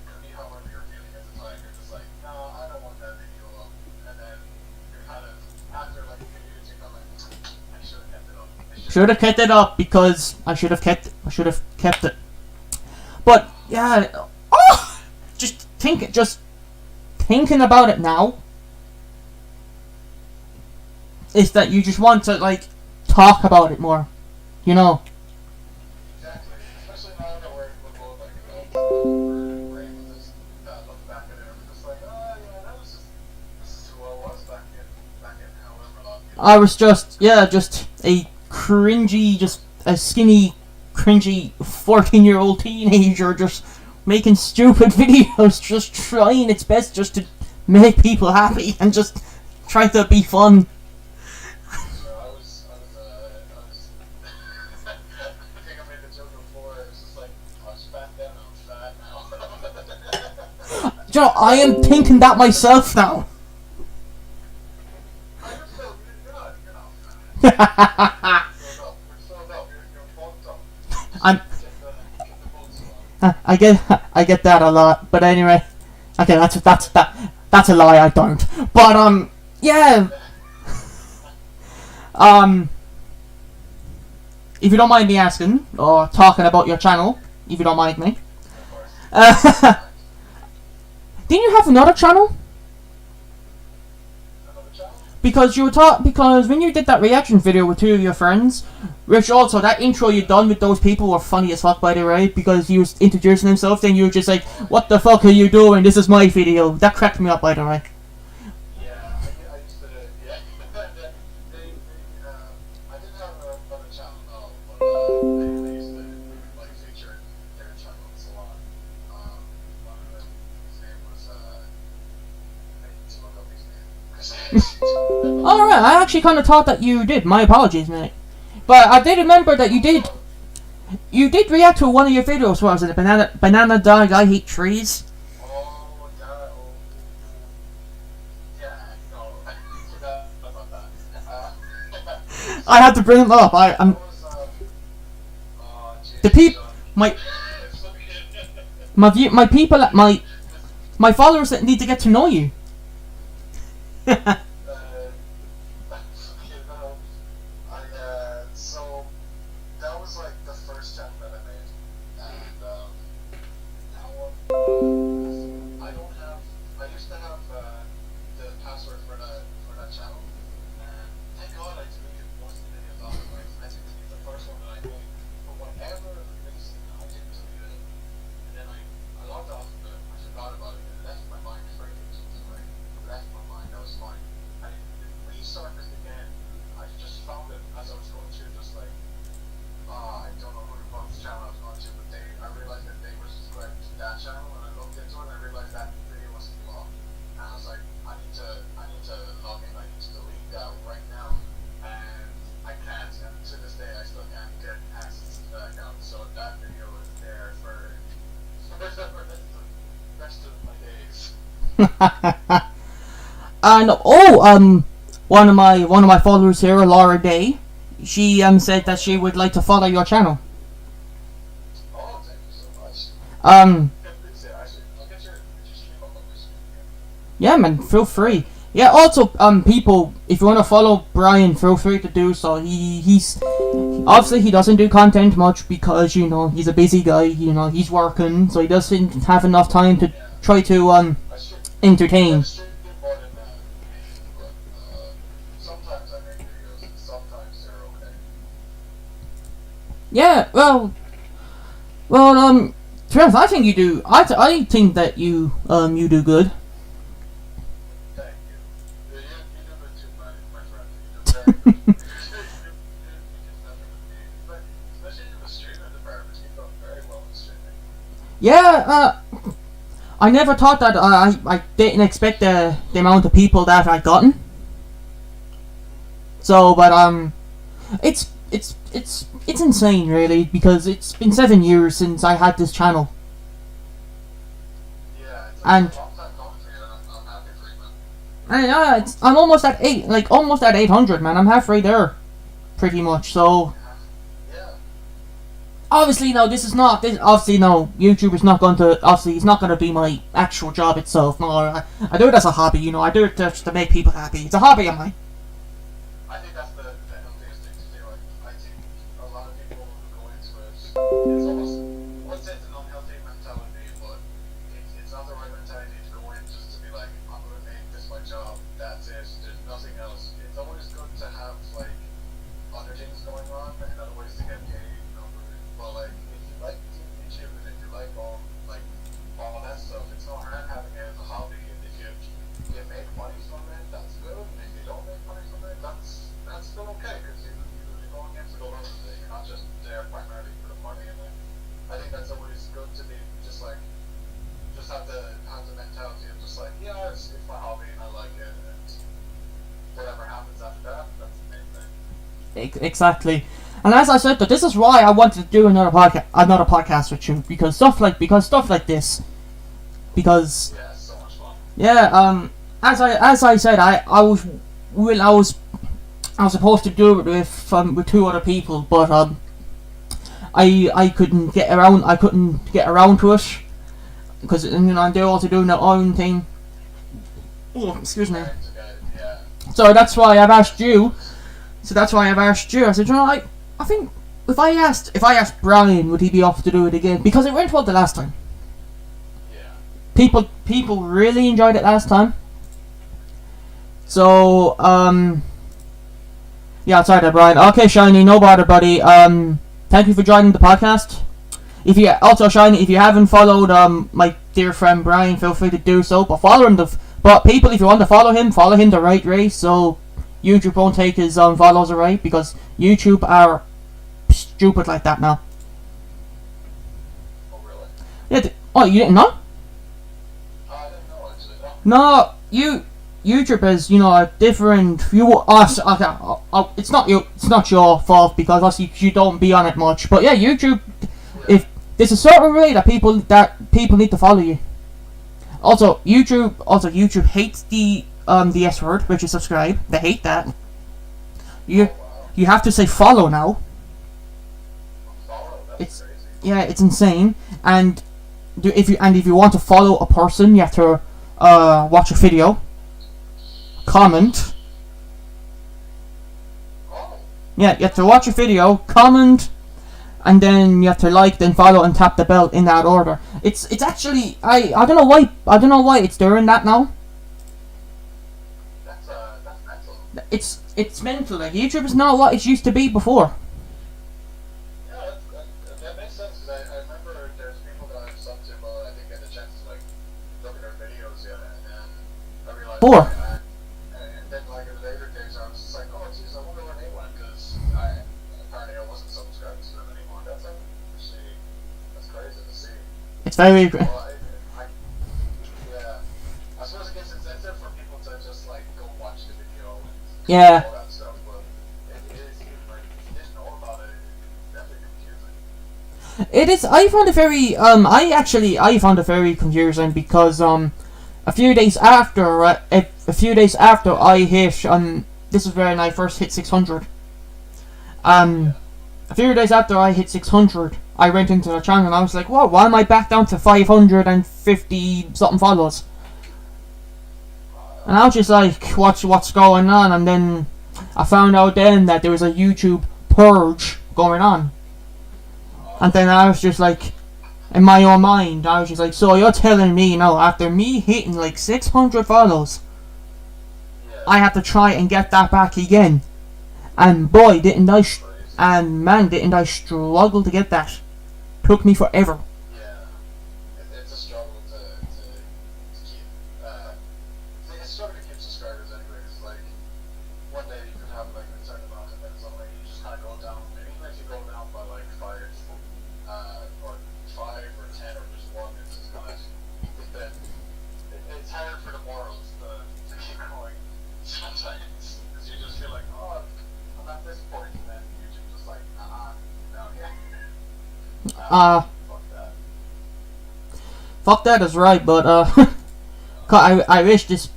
could be however you're feeling at the time. You're just like, no, I don't want that video up, and then you're kind of after like a few years, you're kind of like, I should have kept it up. Should have kept it up because I should have kept it. But yeah, just thinking about it now is that you just want to like talk about it more, you know. Exactly, especially now that we're both like we're able to just look back at it and we're just like, oh yeah, this is who I was back in however long. I was just a cringy, just a skinny, cringy 14-year-old teenager just making stupid videos, just trying its best just to make people happy and just try to be fun. So I was I think I made the joke before. It was just like I was fat then, I'm fat now. You know, I am thinking that myself now. I just feel you're not fat. We're filled up. You're bulked up. I'm. Get the bolts on. I get that a lot, but anyway, okay, that's a lie. I don't. But yeah. If you don't mind me asking or talking about your channel, if you don't mind me, Of course. didn't you have another channel? Another channel? Because when you did that reaction video with two of your friends, which also that intro you done with those people were funny as fuck by the way, because you was introducing himself, then you were just like, what the fuck are you doing? This is my video. That cracked me up by the way. Yeah, I used to, yeah. I didn't have another channel, no, but they used to like feature their channels a lot. One of them, his name was, I need to look up his name. Alright, I actually kind of thought that you did. My apologies, mate. But I did remember that you did react to one of your videos. What was it? Banana dog. I hate trees. Oh, yeah, no, I forgot about that. I had to bring them up. I'm What was, the peop my my people my followers that need to get to know you. So that was like the first channel that I made, and that one I don't have. I used to have the password for that channel, and thank God I deleted most of the videos off of it. I didn't delete the first one that I made for whatever reason. I didn't delete it, and then I logged off of it. I forgot about it. It left my mind for ages. Right? It left my mind. That was fine. I resurfaced again. I just found it as I was going through, just like, I don't know who the fuck's channel I was going to, but I realized that they were subscribed to that channel, and I looked into it, and I realized that video was long, and I was like, I need to log in, I need to delete that right now, and I can't, and to this day, I still can't get access to that account, so that video is there for the rest of my days. And one of my followers here, Laura Day, she said that she would like to follow your channel. Oh, thank you so much. Um I'll get your stream up on my screen here. yeah, man, feel free. Yeah, also people, if you want to follow Brian, feel free to do so. He's obviously he doesn't do content much because, you know, he's a busy guy, you know, he's working, so he doesn't have enough time to try to I stream entertain. more than but sometimes I make videos and sometimes they're okay. Yeah, well, to be honest, I think you do. I think that you do good. Thank you. You do good too, my friend. You do very good. You can definitely, but especially in the streaming department, you do very well in streaming. Yeah, I never thought that. I didn't expect the amount of people that I'd gotten. So, but it's insane, really, because it's been 7 years since I had this channel. Yeah, it's And a long time coming for you, and I'm happy for you, man. I'm almost at almost at 800, man. I'm halfway there, pretty much. So Yeah. obviously, no, this is not. Obviously, no. YouTube is not going to. Obviously, it's not going to be my actual job itself. No, I do it as a hobby. You know, I do it just to make people happy. It's a hobby of mine. I think that's the healthiest thing to do. I think a lot of people who go into it, it's almost, I wouldn't say it's an unhealthy mentality, but it's not the right mentality to go in just to be like, I'm going to make this my job, that's it, there's nothing else. It's always good to have, like, other things going on and other ways to get paid, you know, but, like, if you like YouTube and if you like all that stuff, it's no harm having it as a hobby, and if you make money from it, that's good, and if you don't make money from it, that's still okay, because you're going in to go out with it, you're not just there primarily for the money, and I think that's always good to be just like, just have the mentality of just like, yeah, it's my hobby and I like it, and whatever happens after that, that's the main thing. Exactly. And as I said, that this is why I wanted to do another podcast with you, because stuff like this, because Yeah, it's so much fun. yeah, as I said, I was supposed to do it with two other people, but I couldn't get around to it, because they're also doing their own thing. Oh, excuse me. Yeah. So that's why I've asked you. I said, I think if I asked Brian, would he be off to do it again? Because it went well the last time. Yeah. People really enjoyed it last time. So yeah, sorry there, Brian. Okay, Shiny, no bother, buddy. Thank you for joining the podcast. If you haven't followed my dear friend Brian, feel free to do so. But follow him. But people, if you want to follow him the right way, so YouTube won't take his follows away, because YouTube are stupid like that now. Oh, really? Yeah. You didn't know? I didn't know, actually. No. No, YouTube is, a different. It's not your fault, because obviously you don't be on it much. But yeah, YouTube. Yeah. If there's a certain way that people need to follow you. Also, YouTube hates the S word, which is subscribe. They hate that. You have to say follow now. Follow, that's It's crazy. yeah, it's insane. And if you want to follow a person, you have to watch a video, comment. Oh. Yeah, you have to watch a video, comment, and then you have to like, then follow, and tap the bell in that order. It's actually I don't know why it's doing that now. That's mental. It's mental. Like, YouTube is not what it used to be before. Yeah, that makes sense, because I remember there's people that I've subbed to, but I didn't get the chance to like look at their videos yet, and then I realized. Four. And then like in later days, I was just like, oh jeez, I wonder where they went, because apparently I wasn't subscribed to them anymore. That's crazy to see. It's very. Well, yeah, I suppose it gets incentive for people to just like go watch the video and Yeah. all that stuff, but it is like, if you didn't know about it, it's definitely confusing. It is. I found it very. I found it very confusing, because a few days after I hit this is when I first hit 600. A few days after I hit 600, I went into the channel and I was like, whoa, why am I back down to 550 something followers? And I was just like, what's going on? And then I found out then that there was a YouTube purge going on. And then I was just like, in my own mind, I was just like, so you're telling me now, after me hitting like 600 follows, Yeah. I have to try and get that back again? And boy, didn't I struggle to get that. Took me forever. Yeah, it's a struggle to keep. It's a struggle to keep subscribers anyway. It's like one day you could have like a certain amount, and then suddenly you just kind of go down. And even if you go down by like 5 or 10 or just one, it's just kind of then Uh, fuck that. fuck that is right, but I wish that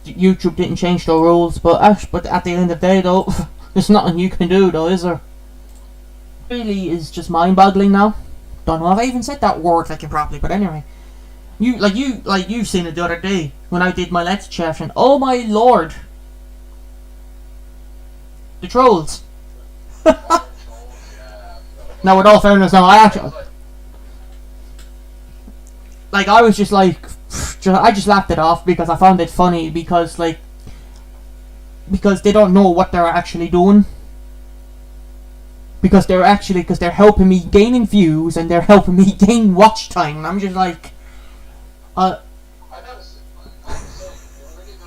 YouTube didn't change the rules, but at the end of the day though, there's nothing you can do though, is there? Really is just mind-boggling now. Don't know if I even said that word like it properly, but anyway. You've seen it the other day when I did my Let's Chat, and oh my lord, the trolls. Now, with all fairness, now I actually, like, I was just like, I just laughed it off because I found it funny because they don't know what they're actually doing. Because they're helping me gaining views and they're helping me gain watch time. And I'm just like, I noticed it. You really did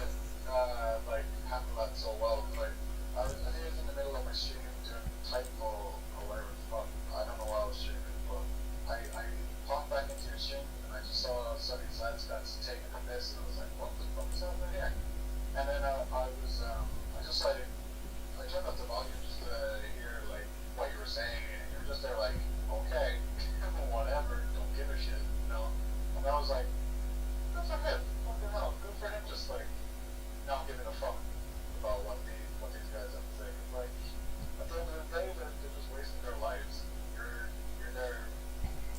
like handle that so well. Like I think I was in the middle of my stream doing type or whatever the fuck. I don't know why I was streaming, but I popped back into your stream and I just saw some of these lads guys taking the piss and I was like, what the fuck is happening here? And then I just like I turned up the volume just to hear like what you were saying and you were just there like, okay, whatever, don't give a shit, you know. And I was like, that's okay. Fucking hell. Good for him just like not giving a fuck about what these guys have to say. Like at the end of the day they're just wasting their lives. You're there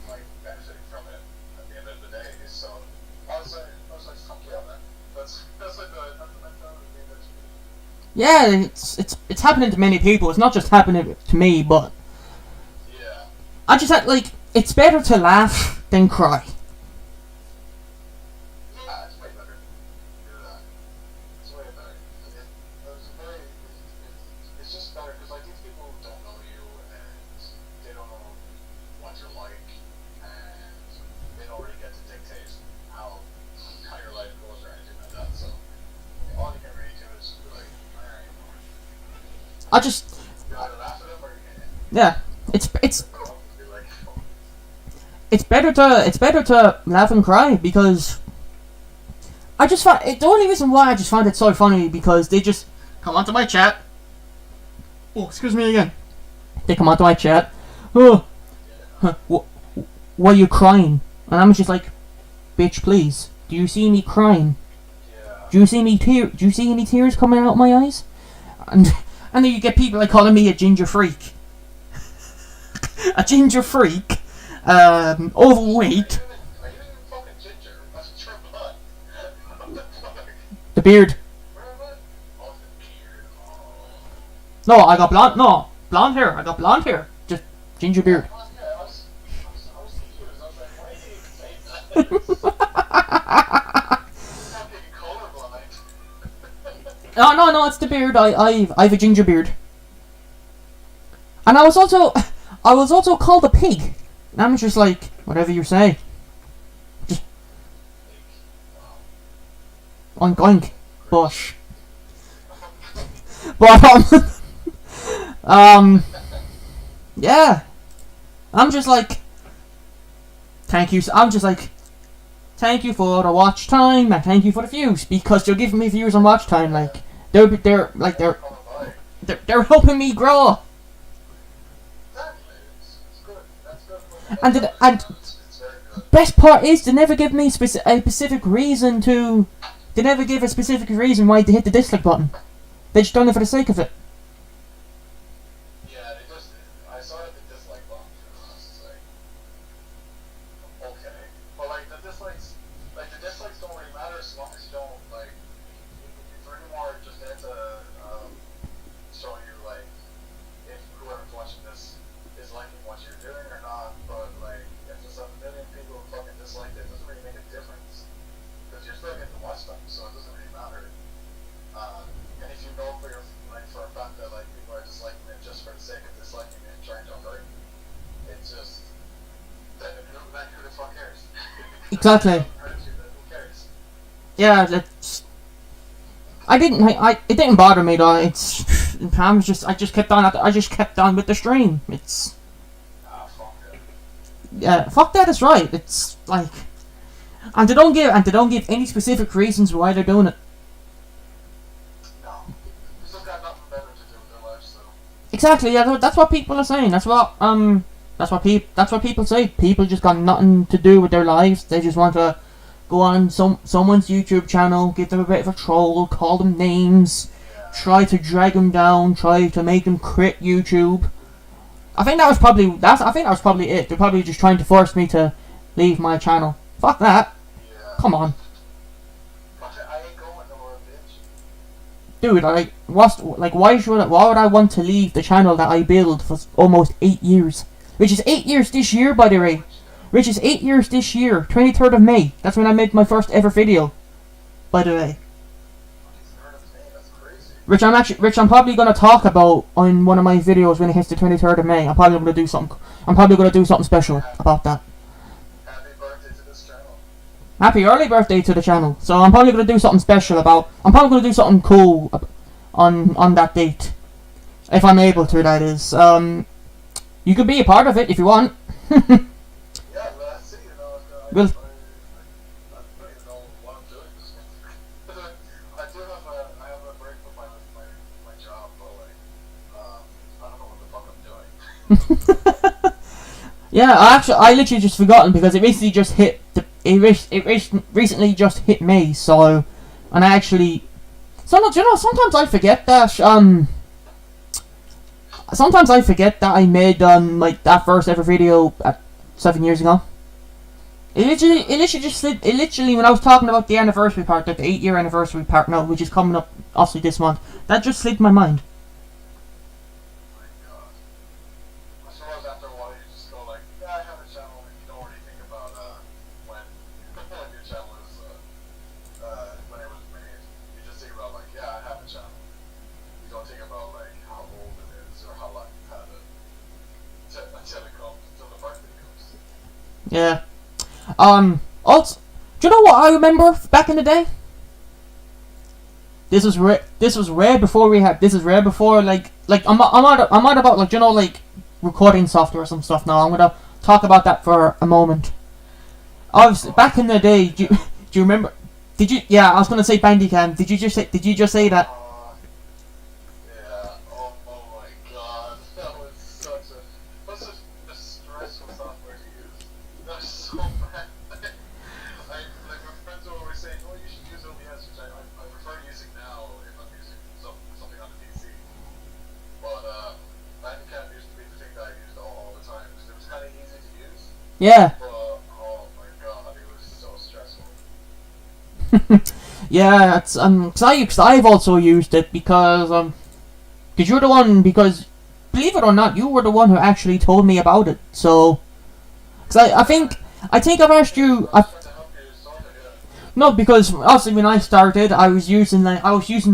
like benefiting from it at the end of the day. So I was like fuck yeah man. That's like that's the mentality that you yeah, it's happening to many people. It's not just happening to me, but yeah. I just had like, it's better to laugh than cry. Yeah, it's way better to do that. It's way better. It's just better because like these people don't know you and they don't know what you're like and they don't really get to dictate how your life goes or anything like that. So all you can really do is be like, alright, I just, you either laugh at them or you can yeah, it's be like, it's better to laugh and cry because I just find it, the only reason why I just find it so funny because they just come onto my chat. Oh, excuse me again. They come onto my chat. Oh, why are you crying? And I'm just like, bitch, please. Do you see me crying? yeah. Do you see any tears coming out my eyes? And then you get people like calling me a ginger freak. A ginger freak. Overweight. Are you even fucking ginger? That's your blood. What the fuck? The beard. Where am I? Oh, the beard. Oh. No, I got blonde. No, blonde hair. I got blonde hair. Just ginger beard. Yeah, I was confused. I was like, why did you even say that? I'm getting colorblind. No, it's the beard. I have a ginger beard. And I was also called a pig. And I'm just like, whatever you say. Just oink oink. But yeah. I'm just like, thank you. I'm just like, thank you for the watch time and thank you for the views because you're giving me views and watch time. Like they're helping me grow. Exactly. It's good. That's good. And It's very good. best part is they never give me a specific reason to. They never give a specific reason why they hit the dislike button. They just done it for the sake of it. Yeah, they just. I saw the dislike button. And I was just like, okay, but like the dislikes don't really matter as long as you don't like. It's really more just there to show you like if whoever's watching this is liking what you're doing or not. But like if there's a million people who fucking dislike it, it doesn't really make a difference because you're still getting to watch them, so it doesn't really matter. And if you know for a fact that like people are disliking it just for the sake of disliking it and trying to hurt, it's just then who the fuck cares? Exactly. Hurt you, then who cares? Yeah, that's. It didn't bother me though. I just kept on with the stream. It's. Fuck it. Yeah, fuck that is right. It's like, and they don't give any specific reasons why they're doing it. No. They just got nothing better to do with their lives, so. Exactly. Yeah, that's what people are saying. That's what That's what people say. People just got nothing to do with their lives. They just want to go on someone's YouTube channel, give them a bit of a troll, call them names, try to drag them down, try to make them quit YouTube. I think that was probably it. They're probably just trying to force me to leave my channel. Fuck that. Yeah. Come on. I ain't going nowhere, bitch. Dude, why would I want to leave the channel that I built for almost 8 years? Which is 8 years this year, by the way. Which is 8 years this year, 23rd of May. That's when I made my first ever video, by the way. That's crazy. Which I'm probably gonna talk about on one of my videos when it hits the 23rd of May. I'm probably gonna do something special about that. Happy birthday to this channel. Happy early birthday to the channel. So I'm probably gonna do something special I'm probably gonna do something cool on that date, if I'm able to. That is. You could be a part of it if you want. Yeah, let's see. Well, I don't even know what I'm doing this month. I have a break from my job, but I don't know what the fuck I'm doing. yeah, I literally just forgotten because it recently just hit recently just hit May. So, and I actually, sometimes I forget that Sometimes I forget that I made that first ever video 7 years ago. It literally when I was talking about the anniversary part, the 8-year anniversary part now, which is coming up obviously this month, that just slid my mind. Oh my god. I suppose after a while you just go like, yeah, I have a channel, and you don't really think about when your channel is when it was made. You just think about like, yeah, I have a channel. You don't think about like how old it is or how long you've had it until the birthday comes. Yeah. Also, do you know what I remember back in the day? This was rare before like I'm not about like recording software or some stuff now. I'm gonna talk about that for a moment. Obviously, back in the day, do you remember? Did you? Yeah, I was gonna say Bandicam. Did you just say that? Yeah. Oh my god. That was such a stressful software to use. That was so bad. Like my friends were always saying, oh, you should use OBS, which I prefer using now if I'm using something on the PC. But Bandicam used to be the thing that I used all the time because it was kind of easy to use. Yeah. But oh my god, it was so stressful. Yeah, it's cause I've also used it because you're the one, because believe it or not, you were the one who actually told me about it. So, cause I think I've asked you. No, because obviously when I started, I was using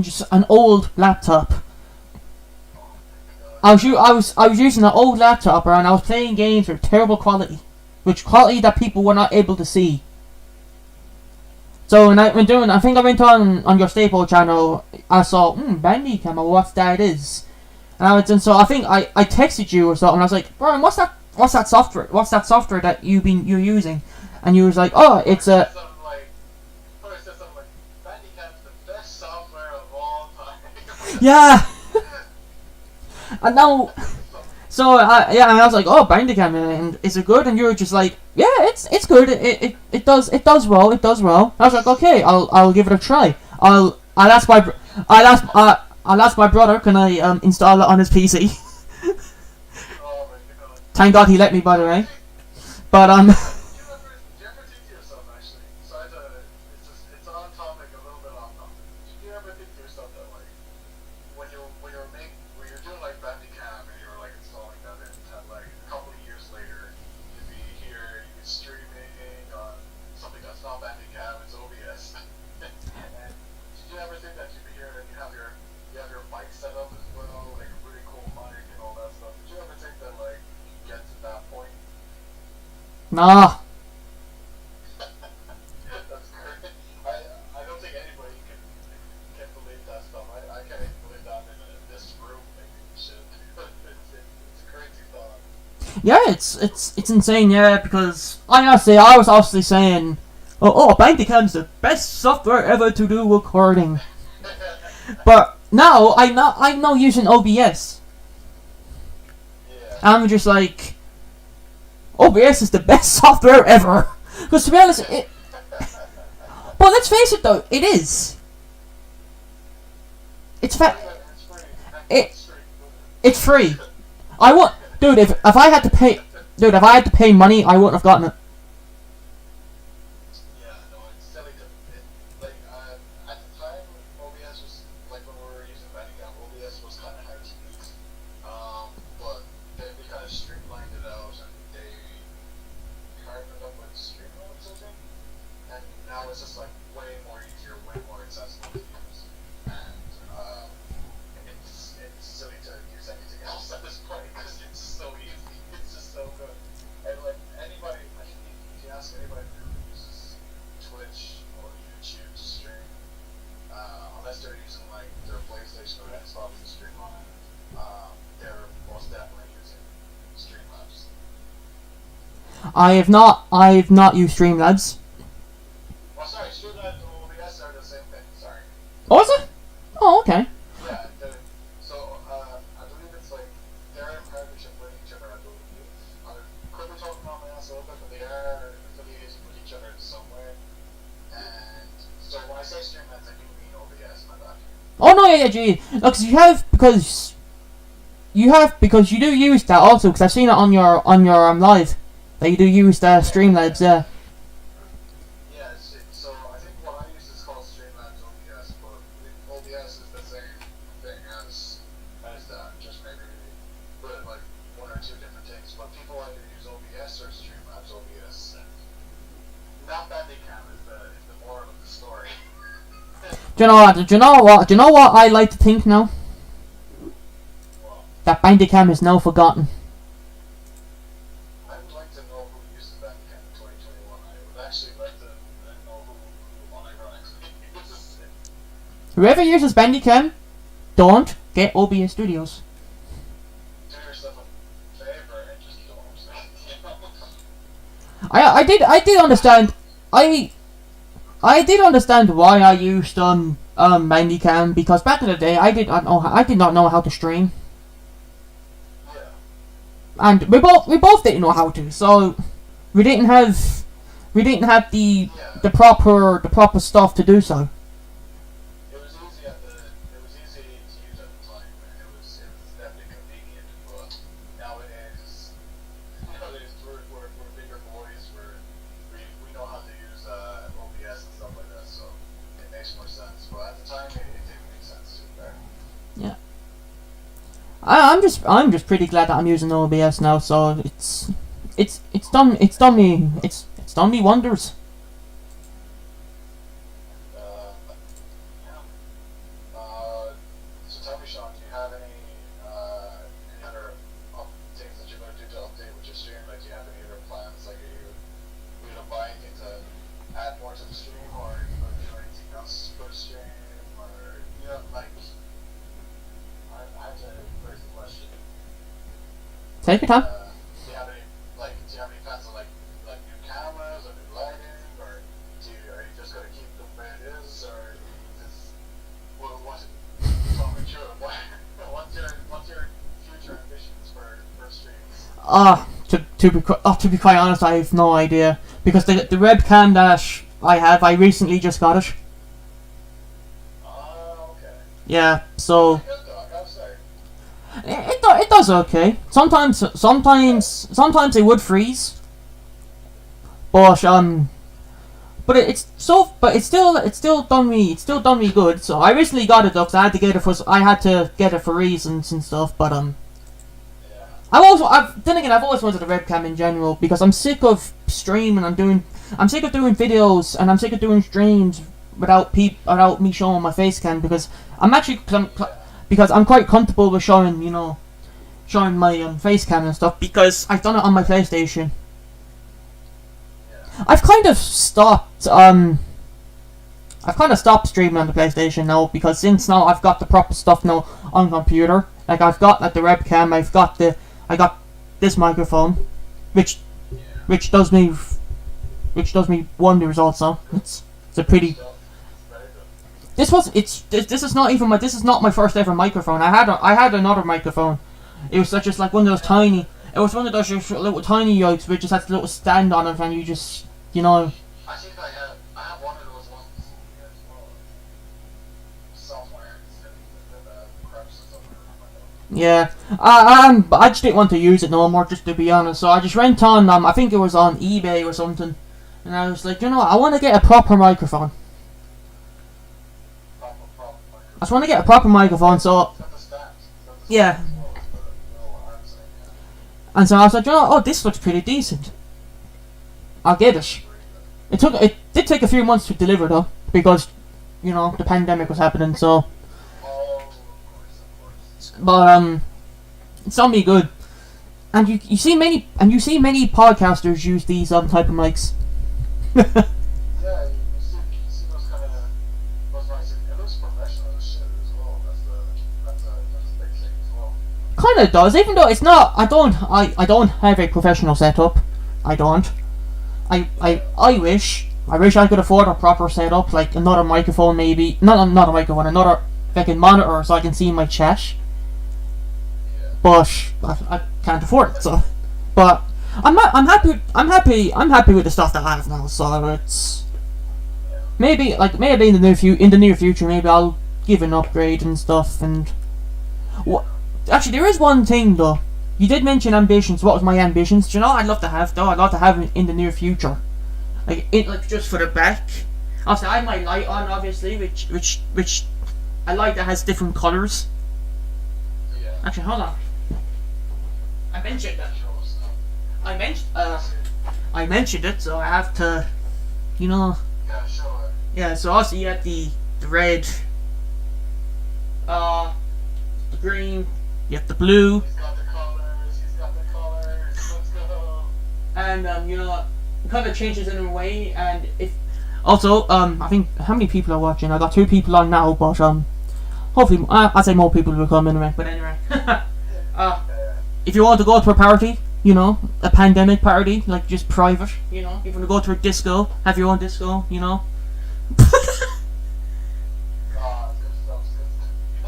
just an old laptop. I was using an old laptop, and I was playing games with terrible quality, quality that people were not able to see. So when I went on your Staple channel, I saw Bandicam, or what that is, and so I think I texted you or something. And I was like, Brian, what's that software? What's that software that you're using? And you was like, oh, it's a. Bandicam's the best software of all time. Yeah. And now, so and I was like, oh, Bandicam, and is it good? And you were just like, yeah, it's good. It does well. I was like, okay, I'll give it a try. I'll ask my brother, can I install it on his PC? Oh my god. Thank God he let me, by the way. But Do you ever think to yourself, actually, besides it's on topic, a little bit off topic, do you ever think to yourself that like when you're doing like Bandicam and you're like installing that in, and like a couple of years later you'd be here, you'd be streaming on something that's not Bandicam, it's OBS. And did you ever think that you'd be here and you have your mic set up as well, like a really cool mic and all that stuff? Did you ever think that like you get to that point? nah. That's great. I don't think anybody can believe that stuff. I can't even believe that in this room making shit. It's a crazy thought. Yeah, it's insane. Yeah, because I was obviously saying, oh, Bandicam's the best software ever to do recording. But now I'm now using OBS. Yeah. I'm just like, OBS is the best software ever. Because to be honest, but let's face it though, it is. It's it's free. I want, dude. If I had to pay, dude, if I had to pay money, I wouldn't have gotten it. Yeah, no, it's silly to like at the time OBS was like when we were using Bandicam, OBS was kind of hard to use. But they kind of streamlined it out and they partnered up with Streamlabs, I think, and now it's just like way more easier, way more accessible to use, and it's silly to use anything else at this point because it's so easy, it's just so good, and like anybody, I think if you ask anybody who uses Twitch or YouTube to stream, unless they're using like their PlayStation or Xbox to stream on it, they're most definitely using Streamlabs. I have not used Streamlabs. Oh, sorry, Streamlabs and OBS are the same thing. Sorry. Oh, is it? Oh, okay. Yeah. So I believe it's like they're in partnership with each other. I believe. I could be talking on my ass a little bit, but they are affiliated with each other in some way. And so when I say Streamlabs, I do mean OBS. My bad. Oh no, yeah, gee. No, because you do use that also. Because I've seen it on your live that you do use the Streamlabs. Yeah. Yeah. So I think what I use is called Streamlabs OBS, but OBS is the same thing as that. Just maybe with like one or two different things. But people either use OBS or Streamlabs OBS. Not Bandicam is the moral of the story. Do you know what I like to think now? Well, That Bandicam is now forgotten. I would like to know who uses Bandicam in 2021. I would actually like to know who unironically uses it. Whoever uses Bandicam, don't get OBS Studios. Do yourself a favor and just don't. You know? I did understand. I did understand why I used Bandicam, because back in the day I did not know how to stream, Yeah. and we both didn't know how to, so we didn't have the proper stuff to do so. It was easy to use at the time. It was definitely convenient, but nowadays we're bigger boys. We know how to use OBS and stuff like that, so it makes more sense. But at the time, it didn't make sense to there. Yeah. I'm just pretty glad that I'm using OBS now. So it's done me wonders. Yeah. So tell me, Sean, do you have any other things that you're going to do to update with your stream? Like, do you have any other plans? Like, are you going to buy anything to add more to the stream, or are you going to do anything else for the stream, or like, I have to phrase the question. Take your time. Do you have any plans on like new cameras or new lighting, or are you just going to keep them the way it is, or just talk me through it. What's your future ambitions for streams? To be quite honest, I have no idea, because the webcam that I recently just got it. Oh, okay. Yeah, so Good though, I gotta say. it does okay. Sometimes it would freeze, but it's still done me good. So I recently got it though, 'cause I had to get it for reasons and stuff. But Yeah. I've always wanted a webcam in general, because I'm sick of streaming. I'm sick of doing videos, and I'm sick of doing streams without me showing my face cam, because I'm quite comfortable with showing my face cam and stuff, because I've done it on my PlayStation. Yeah. I've kind of stopped streaming on the PlayStation now, because since now I've got the proper stuff now on computer. Like, I've got the webcam, I got this microphone, which does me wonders also. It's a pretty. This is not my first ever microphone. I had another microphone. It was just like one of those tiny. It was one of those just little tiny yokes where it just has a little stand on it and you just, you know. I think I have one of those ones here as well. Somewhere. It's in the crevices of my window. Yeah, I just didn't want to use it no more, just to be honest. So I just went on, I think it was on eBay or something, and I was like, you know what, I want to get a proper microphone. I just want to get a proper microphone, so yeah. And so I was like, you know, oh, this looks pretty decent. I'll get it. It did take a few months to deliver though, because, you know, the pandemic was happening. So, but it's on me good. And you see many podcasters use these type of mics. Yeah, you see those kind of those mics. It looks professional as shit as well. That's a big thing as well. Kind of does, even though it's not. I don't have a professional setup. I don't. I wish I could afford a proper setup, like another microphone, maybe not a microphone, another fucking monitor, so I can see my chat. Yeah. But I can't afford it. So, but I'm happy with the stuff that I have now. So it's maybe in the near future, maybe I'll give an upgrade and stuff. And what? Actually, there is one thing though. You did mention ambitions. What was my ambitions? Do you know what I'd love to have though? I'd love to have in the near future, like just for the back. Obviously, I have my light on, obviously, which I like that has different colors. Yeah. Actually, hold on. I mentioned that. I mentioned it, so I have to, you know. Yeah, sure. Yeah. So also you have the red, the green, you have the blue. He's got the colors. Let's go. And you know, it kind of changes in a way. And if also, I think how many people are watching? I got 2 people on now, but hopefully, I'd say more people will come anyway. But anyway, if you want to go to a party, you know, a pandemic party, like just private, you know, if you want to go to a disco, have your own disco, you know. Good stuff.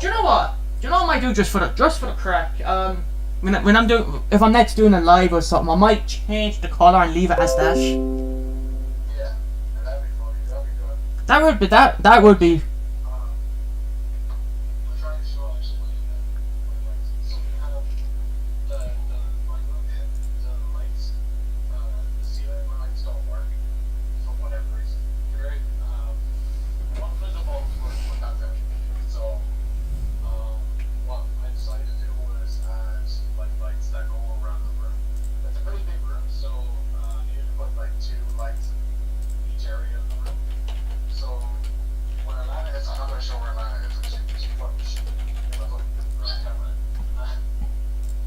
Do you know what? Do you know what I might do just for the crack? When I'm doing, if I'm next doing a live or something, I might change the color and leave it as that. Yeah, that'd be funny. That'd be good. That would be. I'm trying to show actually so we have my room the lights, the ceiling lights don't work for whatever reason. Right? One of the bulbs work without them. So what I decided to do was add like lights that go around the room. It's a pretty big room, so I needed to put like 2 lights in each area of the room. So when Alana is, I'm not going to show where Alana is, because she fucking shit.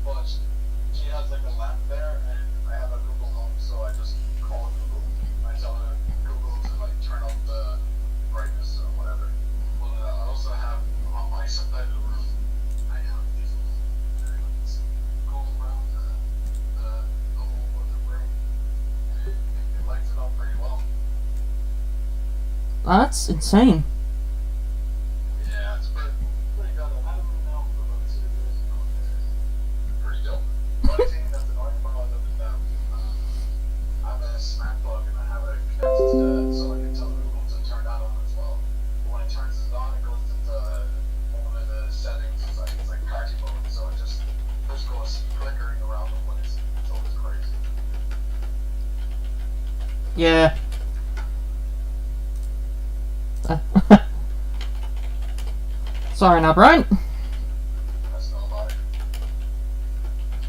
But she has like a lamp there, and I have a Google Home, so I just call Google. I tell her Google to like turn up the brightness or whatever. But I also have on my side of the room, I have these little lights go around the whole of the room, and it lights it up pretty well. That's insane. Yeah, it's pretty good. I haven't been out for about 2 years now. It's pretty dope. The only thing that's annoying about it is that I have a smart plug and I have it connected to that, so I can tell Google to turn that on as well. But when it turns it on, it goes into one of the settings. It's like party mode, so it just goes flickering around the place. It's always crazy. Yeah. Sorry now, Brian. That's not about it.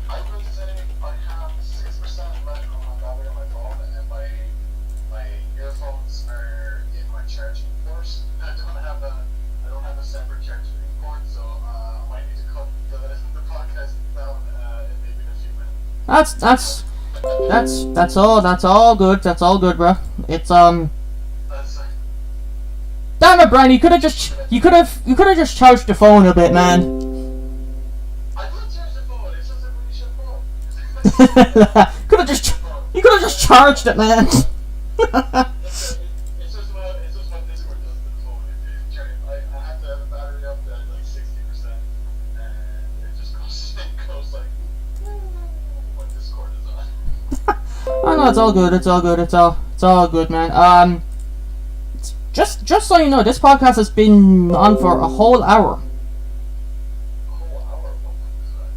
I would say I have 6% left on my battery on my phone, and my earphones are in my charging port. I don't have a separate charging port, so I might need to cut the podcast down in maybe a few minutes. That's all good. That's all good, bro. It's That's Damn it, Brian! You could have just charged the phone a bit, man. I did charge the phone. It's just a really shit phone. You could have just charged it, man. It's just what Discord does to the phone. I have to have the battery up to like 60%, and it just goes like Oh no, it's all good. It's all good. It's all good, man. Just so you know, this podcast has been on for a whole hour. A whole hour? What is that?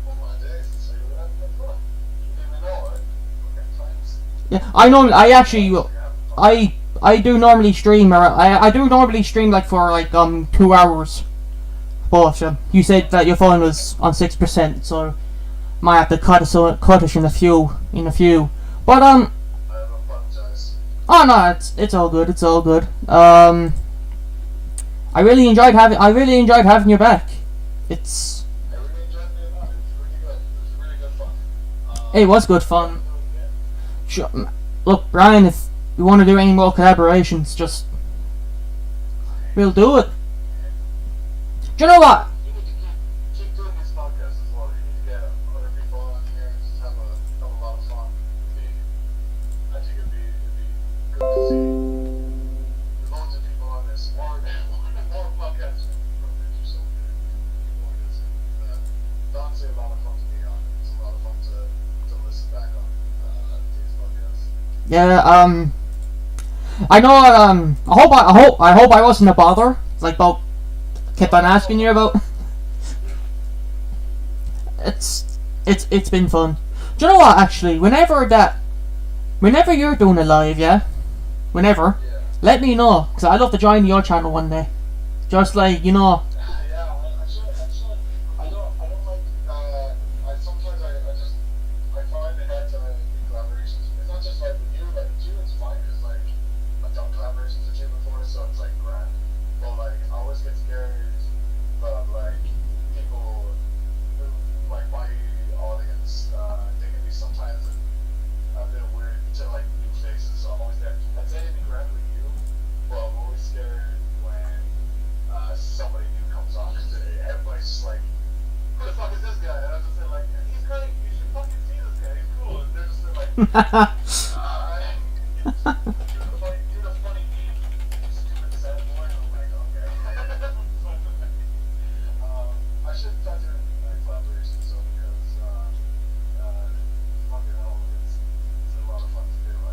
Oh my days. So you have fun. You didn't even know it. Okay, times. Yeah, I do normally stream, or I do normally stream like for like 2 hours. But you said that your phone was on 6%, so might have to cut it in a few. But I apologize. oh no, it's all good. It's all good. I really enjoyed having you back. It's I really enjoyed being on it. It was really good. It was really good fun. it was good fun. Sure, look, Brian, if you want to do any more collaborations, just we'll do it. Do you know what? You need to keep doing these podcasts as well. You need to get other people on here and just have a lot of fun. I think it'd be good to see loads of people on this. More podcasts from NinjaSoldier. It's honestly a lot of fun to be on. It's a lot of fun to listen back on these podcasts. Yeah. I know. I hope I wasn't a bother. Like about kept on asking you about. It's been fun. Do you know what? Actually, whenever you're doing a live, yeah, whenever, Yeah. let me know, because I'd love to join your channel one day. Just like, you know. Yeah, I should. I don't like. Sometimes I find it hard to do collaborations. It's not just like with you, like with you, it's fine because like I've done collaborations with you before, so it's like grand. But like I always get scared of like people who like my audience. They can be sometimes a bit weird to like new faces. So I'm always there. I'd say it'd be grand with you, but I'm always scared when somebody new comes on because everybody's just like, who the fuck is this guy? And I'm just like, he's great. You should fucking see this guy. He's cool. And they're just like, do the funny meme, you stupid sad boy. And I'm like, okay. I should try to collaboration so because fucking hell, it's a lot of fun to do. I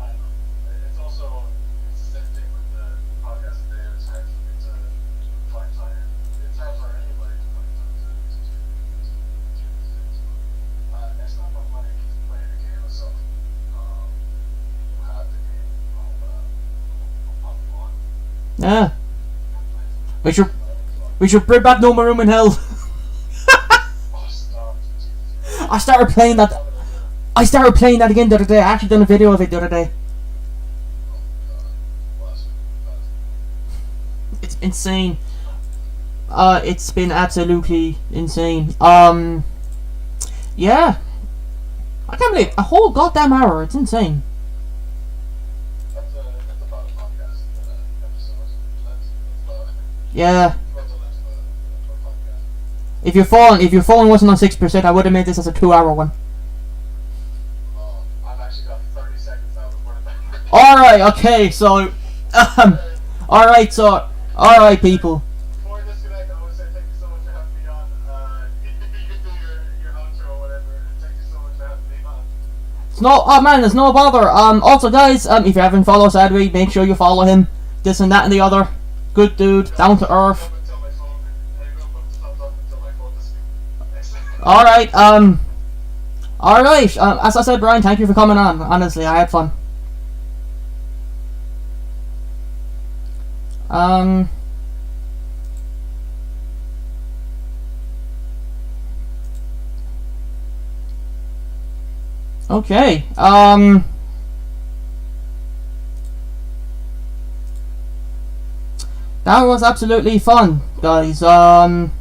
don't know. It's also it's the same thing with the podcast today. It's hard for me to find time. It's hard for anybody to find time to do these things. Next time I'm like playing a game or something, you have the game. I'll pop you on. Yeah. We should bring back No More Room in Hell. Oh, stop. I started playing that again the other day. I actually done a video of it the other day. It's insane. It's been absolutely insane. Yeah. I can't believe a whole goddamn hour. It's insane. That's about a podcast episode. Yeah. That's the length of a podcast. If your phone wasn't on 6%, I would have made this as a 2-hour one. I've actually got 30 seconds now before the Alright, okay, so alright people. Before I disconnect, I want to say thank you so much for having me on. You can do your outro or whatever. Thank you so much for having me on. There's no bother. Also guys, if you haven't followed Sadwy, make sure you follow him. This and that and the other. Good dude, down to earth. Until my phone, hang up until my phone disconnects. Alright, as I said, Brian, thank you for coming on. Honestly, I had fun. Okay, that was absolutely fun, guys. Hold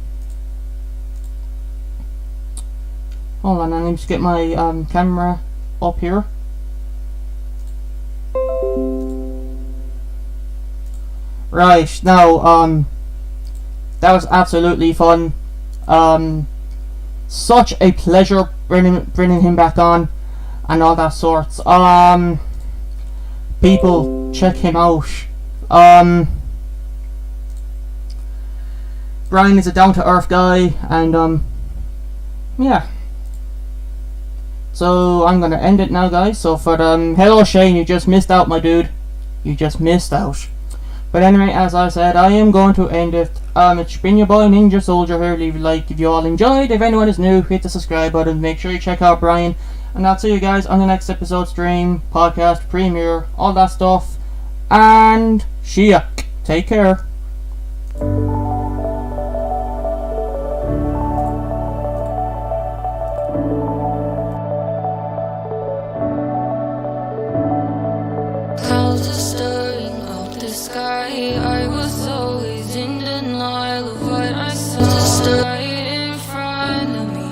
on, I need to get my camera up here. Right, now, that was absolutely fun. Such a pleasure bringing him back on and all that sorts. People, check him out. Brian is a down-to-earth guy, and yeah. So I'm gonna end it now, guys. So for hello Shane, you just missed out, my dude. You just missed out. But anyway, as I said, I am going to end it. It's been your boy NinjaSoldier here. Leave a like if you all enjoyed. If anyone is new, hit the subscribe button. Make sure you check out Brian. And I'll see you guys on the next episode, stream, podcast, premiere, all that stuff. And see ya. Take care. Clouds are stirring up the sky. I was always in denial of what I saw right in front of me.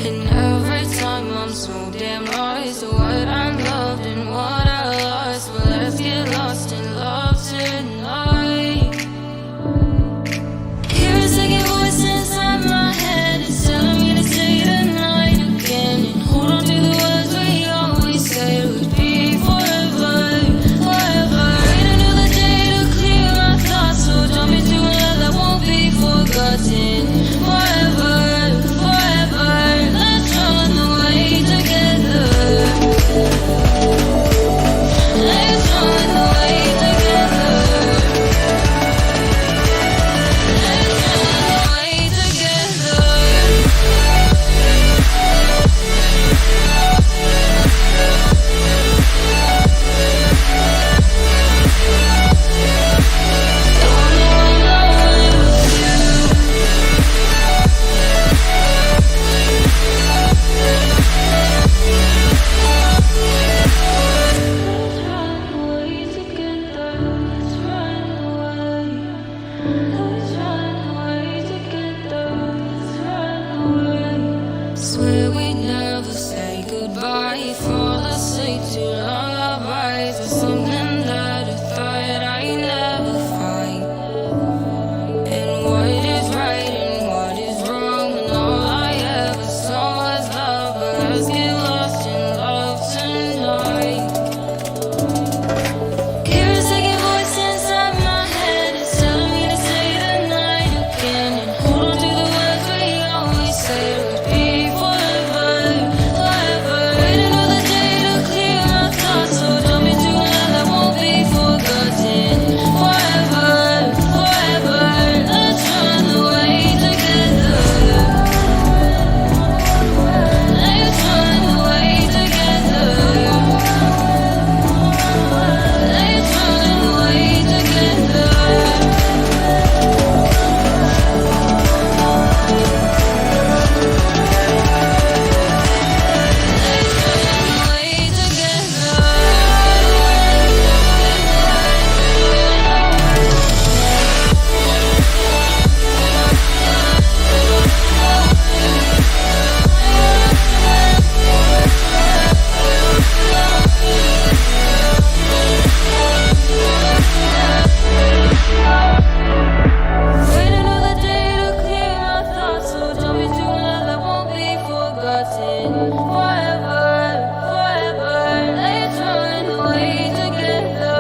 And every time I'm so damn lost to what I loved and what I lost. But let's get lost in love tonight. Hear a second voice inside my head. It's telling me to stay the night again and hold on to the words we always said would be forever, forever. Wait another day to clear my thoughts, so jump into a love that won't be forgotten. Forever, forever. Let's run away together. Let's run away together. Let's run away together. Swear we'd never say goodbye. Fall asleep to lullabies or something that I thought I'd never find. And what is right and what is wrong, and all I ever saw was love. But let's get lost in love tonight. Hear a second voice inside my head. It's telling me to stay the night again and hold on to the words we always said would be forever, forever. Wait another day to clear my thoughts, so jump into a love that won't be forgotten. Forever, forever. Let's run away together. Let's run away together. Let's run away together. Wait another day to clear my thoughts, so jump into a love that won't be forgotten. Forever, forever. Let's run away together.